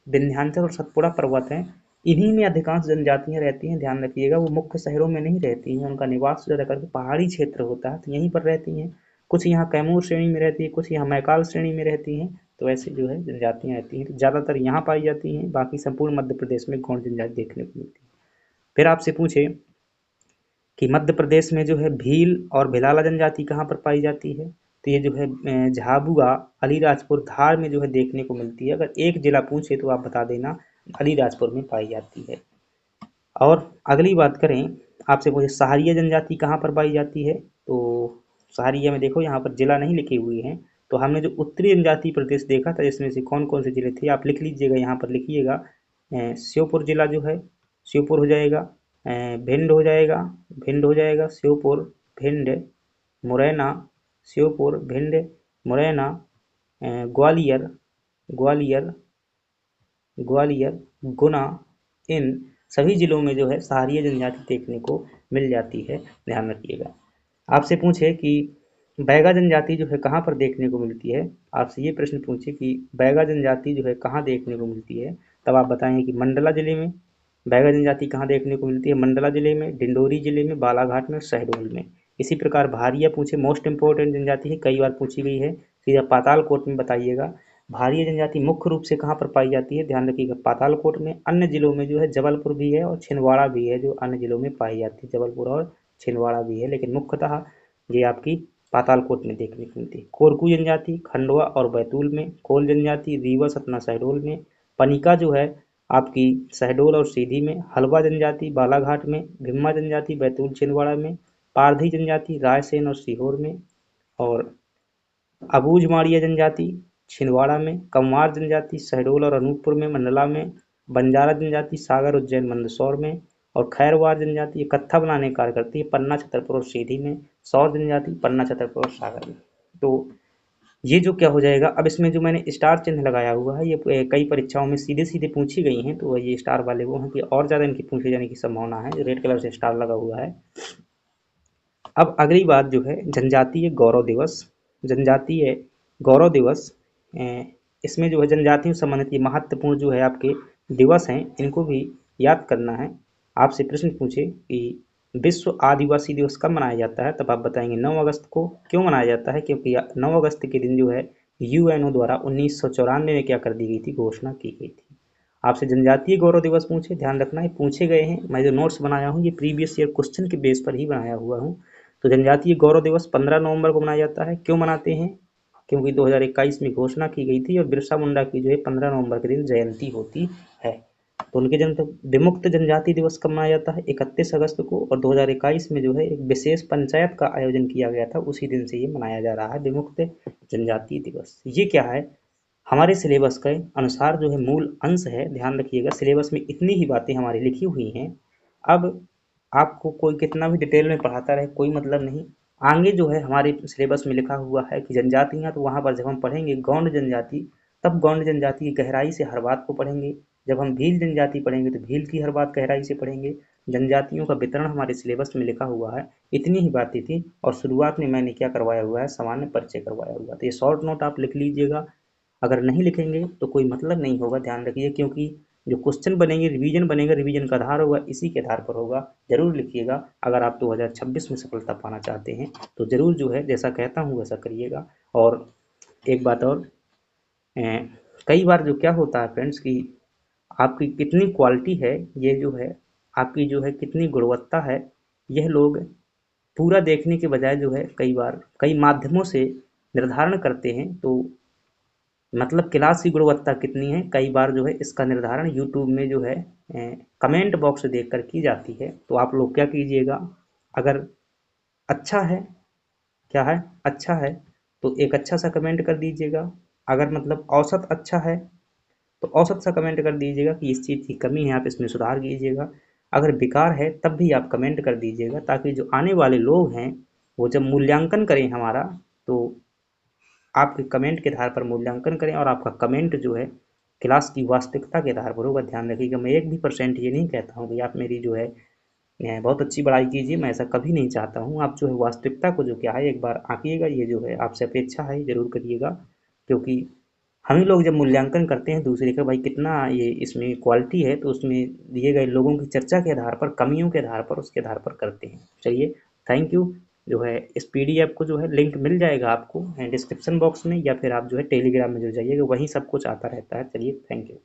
विंध्याचल और सतपुड़ा पर्वत हैं, इन्हीं में अधिकांश जनजातियां रहती हैं। ध्यान रखिएगा, वो मुख्य शहरों में नहीं रहती हैं, उनका निवास ज़्यादा करके पहाड़ी क्षेत्र होता है, तो यहीं पर रहती हैं। कुछ यहाँ कैमूर श्रेणी में रहती है, कुछ यहाँ मैकाल श्रेणी में रहती हैं। तो ऐसे जो है जनजातियाँ रहती हैं, तो ज़्यादातर यहाँ पाई जाती हैं, बाकी संपूर्ण मध्य प्रदेश में गौंड जनजाति देखने को मिलती है। फिर आपसे पूछे कि मध्य प्रदेश में जो है भील और भिलाला जनजाति कहाँ पर पाई जाती है, तो ये जो है झाबुआ, अलीराजपुर, धार में जो है देखने को मिलती है। अगर एक जिला पूछे तो आप बता देना अलीराजपुर में पाई जाती है। और अगली बात करें, आपसे पूछे सहारिया जनजाति कहाँ पर पाई जाती है, तो सहारिया में देखो यहाँ पर जिला नहीं लिखे हुए हैं, तो हमने जो उत्तरी जनजाति प्रदेश देखा था इसमें से कौन कौन से जिले थे आप लिख लीजिएगा, यहाँ पर लिखिएगा। श्योपुर जिला जो है, श्योपुर हो जाएगा, भिंड हो जाएगा, भिंड हो जाएगा, श्योपुर, भिंड, मुरैना, श्योपुर, भिंड, मुरैना, ग्वालियर, ग्वालियर, ग्वालियर, गुना, इन सभी जिलों में जो है सहारिया जनजाति देखने को मिल जाती है, ध्यान रखिएगा। आपसे पूछे कि बैगा जनजाति जो है कहाँ पर देखने को मिलती है, आपसे ये प्रश्न पूछे कि बैगा जनजाति जो है कहाँ देखने को मिलती है, तब आप बताएंगे कि मंडला जिले में। बैगा जनजाति कहाँ देखने को मिलती है, मंडला जिले में, डिंडोरी जिले में, बालाघाट में, शहडोल में। इसी प्रकार भारिया पूछे, मोस्ट इंपॉर्टेंट जनजाति है, कई बार पूछी गई है, सीधा पातालकोट में बताइएगा। भारिया जनजाति मुख्य रूप से कहाँ पर पाई जाती है, ध्यान रखिएगा पातालकोट में। अन्य जिलों में जो है जबलपुर भी है और छिंदवाड़ा भी है, जो अन्य जिलों में पाई जाती है, जबलपुर और छिंदवाड़ा भी है, लेकिन मुख्यतः ये आपकी पातालकोट में देखने को मिलती है। कोरकू जनजाति खंडवा और बैतूल में, कोल जनजाति रीवा, सतना, शहडोल में, पनिका जो है आपकी शहडोल और सीधी में, हलवा जनजाति बालाघाट में, भिम्मा जनजाति बैतूल छिंदवाड़ा में, पारधी जनजाति रायसेन और सीहोर में, और अबूझ माड़िया जनजाति छिंदवाड़ा में, कंवार जनजाति शहडोल और अनूपपुर में, मंडला में, बंजारा जनजाति सागर, उज्जैन, मंदसौर में, और खैरवार जनजाति ये कत्था बनाने का कार्य करती है पन्ना, छतरपुर और सीधी में, सौर जनजाति पन्ना, छतरपुर और सागर में। तो ये जो क्या हो जाएगा, अब इसमें जो मैंने स्टार चिन्ह लगाया हुआ है ये कई परीक्षाओं में सीधे सीधे पूछी गई हैं, तो ये स्टार वाले वो हैं कि और ज़्यादा इनकी पूछे जाने की संभावना है, रेड कलर से स्टार लगा हुआ है। अब अगली बात जो है जनजातीय गौरव दिवस। जनजातीय गौरव दिवस, इसमें जो है जनजातियों से संबंधित ये महत्वपूर्ण जो है आपके दिवस हैं, इनको भी याद करना है। आपसे प्रश्न पूछे कि विश्व आदिवासी दिवस कब मनाया जाता है, तब आप बताएंगे 9 अगस्त को। क्यों मनाया जाता है, क्योंकि 9 अगस्त के दिन जो है यूएनओ द्वारा 1994 में क्या कर दी गई थी, घोषणा की गई थी। आपसे जनजातीय गौरव दिवस पूछे, ध्यान रखना है पूछे गए हैं, मैं जो नोट्स बनाया हूँ ये प्रीवियस ईयर क्वेश्चन के बेस पर ही बनाया हुआ हूँ। तो जनजातीय गौरव दिवस 15 नवंबर को मनाया जाता है। क्यों मनाते हैं, क्योंकि 2021 में घोषणा की गई थी और बिरसा मुंडा की जो है 15 नवंबर के दिन जयंती होती है। तो उनके जन्म तक विमुक्त जनजाति दिवस कब मनाया जाता है, 31 अगस्त को, और 2021 में जो है एक विशेष पंचायत का आयोजन किया गया था, उसी दिन से ये मनाया जा रहा है विमुक्त जनजाति दिवस। ये क्या है, हमारे सिलेबस के अनुसार जो है मूल अंश है, ध्यान रखिएगा सिलेबस में इतनी ही बातें हमारी लिखी हुई हैं। अब आपको कोई कितना भी डिटेल में पढ़ाता रहे कोई मतलब नहीं, आगे जो है हमारे सिलेबस में लिखा हुआ है कि जनजातियाँ, तो वहाँ पर जब हम पढ़ेंगे गौंड जनजाति, तब गौंड जनजाति की गहराई से हर बात को पढ़ेंगे। जब हम भील जनजाति पढ़ेंगे तो भील की हर बात गहराई से पढ़ेंगे। जनजातियों का वितरण हमारे सिलेबस में लिखा हुआ है, इतनी ही बातें थी, और शुरुआत में मैंने क्या करवाया हुआ है, सामान्य परिचय करवाया हुआ। तो ये शॉर्ट नोट आप लिख लीजिएगा, अगर नहीं लिखेंगे तो कोई मतलब नहीं होगा, ध्यान रखिए, क्योंकि जो क्वेश्चन बनेंगे रिवीजन बनेगा, रिवीजन का आधार होगा, इसी के आधार पर होगा। जरूर लिखिएगा, अगर आप 2026 में सफलता पाना चाहते हैं तो जरूर जो है जैसा कहता हूँ वैसा करिएगा। और एक बात और, कई बार जो क्या होता है फ्रेंड्स कि आपकी कितनी क्वालिटी है, ये जो है आपकी जो है कितनी गुणवत्ता है, यह लोग पूरा देखने के बजाय जो है कई बार कई माध्यमों से निर्धारण करते हैं। तो मतलब क्लास की गुणवत्ता कितनी है, कई बार जो है इसका निर्धारण यूट्यूब में जो है कमेंट बॉक्स देख कर की जाती है। तो आप लोग क्या कीजिएगा, अगर अच्छा है, क्या है अच्छा है, तो एक अच्छा सा कमेंट कर दीजिएगा। अगर मतलब औसत अच्छा है तो औसत सा कमेंट कर दीजिएगा कि इस चीज़ की कमी है, आप इसमें सुधार कीजिएगा। अगर बेकार है तब भी आप कमेंट कर दीजिएगा, ताकि जो आने वाले लोग हैं वो जब मूल्यांकन करें हमारा, तो आपके कमेंट के आधार पर मूल्यांकन करें, और आपका कमेंट जो है क्लास की वास्तविकता के आधार पर होगा। ध्यान रखिएगा, मैं 1% ये नहीं कहता हूँ कि आप मेरी जो है बहुत अच्छी पढ़ाई कीजिए, मैं ऐसा कभी नहीं चाहता हूँ। आप जो है वास्तविकता को जो क्या है एक बार आंकिएगा, ये जो है आपसे अपेक्षा है जरूर करिएगा, क्योंकि हम ही लोग जब मूल्यांकन करते हैं दूसरे का, भाई कितना ये इसमें क्वालिटी है, तो उसमें दिए गए लोगों की चर्चा के आधार पर, कमियों के आधार पर, उसके आधार पर करते हैं। चलिए, थैंक यू। जो है इस पीडीएफ को जो है लिंक मिल जाएगा आपको डिस्क्रिप्शन बॉक्स में, या फिर आप जो है टेलीग्राम में जुड़ जाइएगा, वहीं सब कुछ आता रहता है। चलिए, थैंक यू।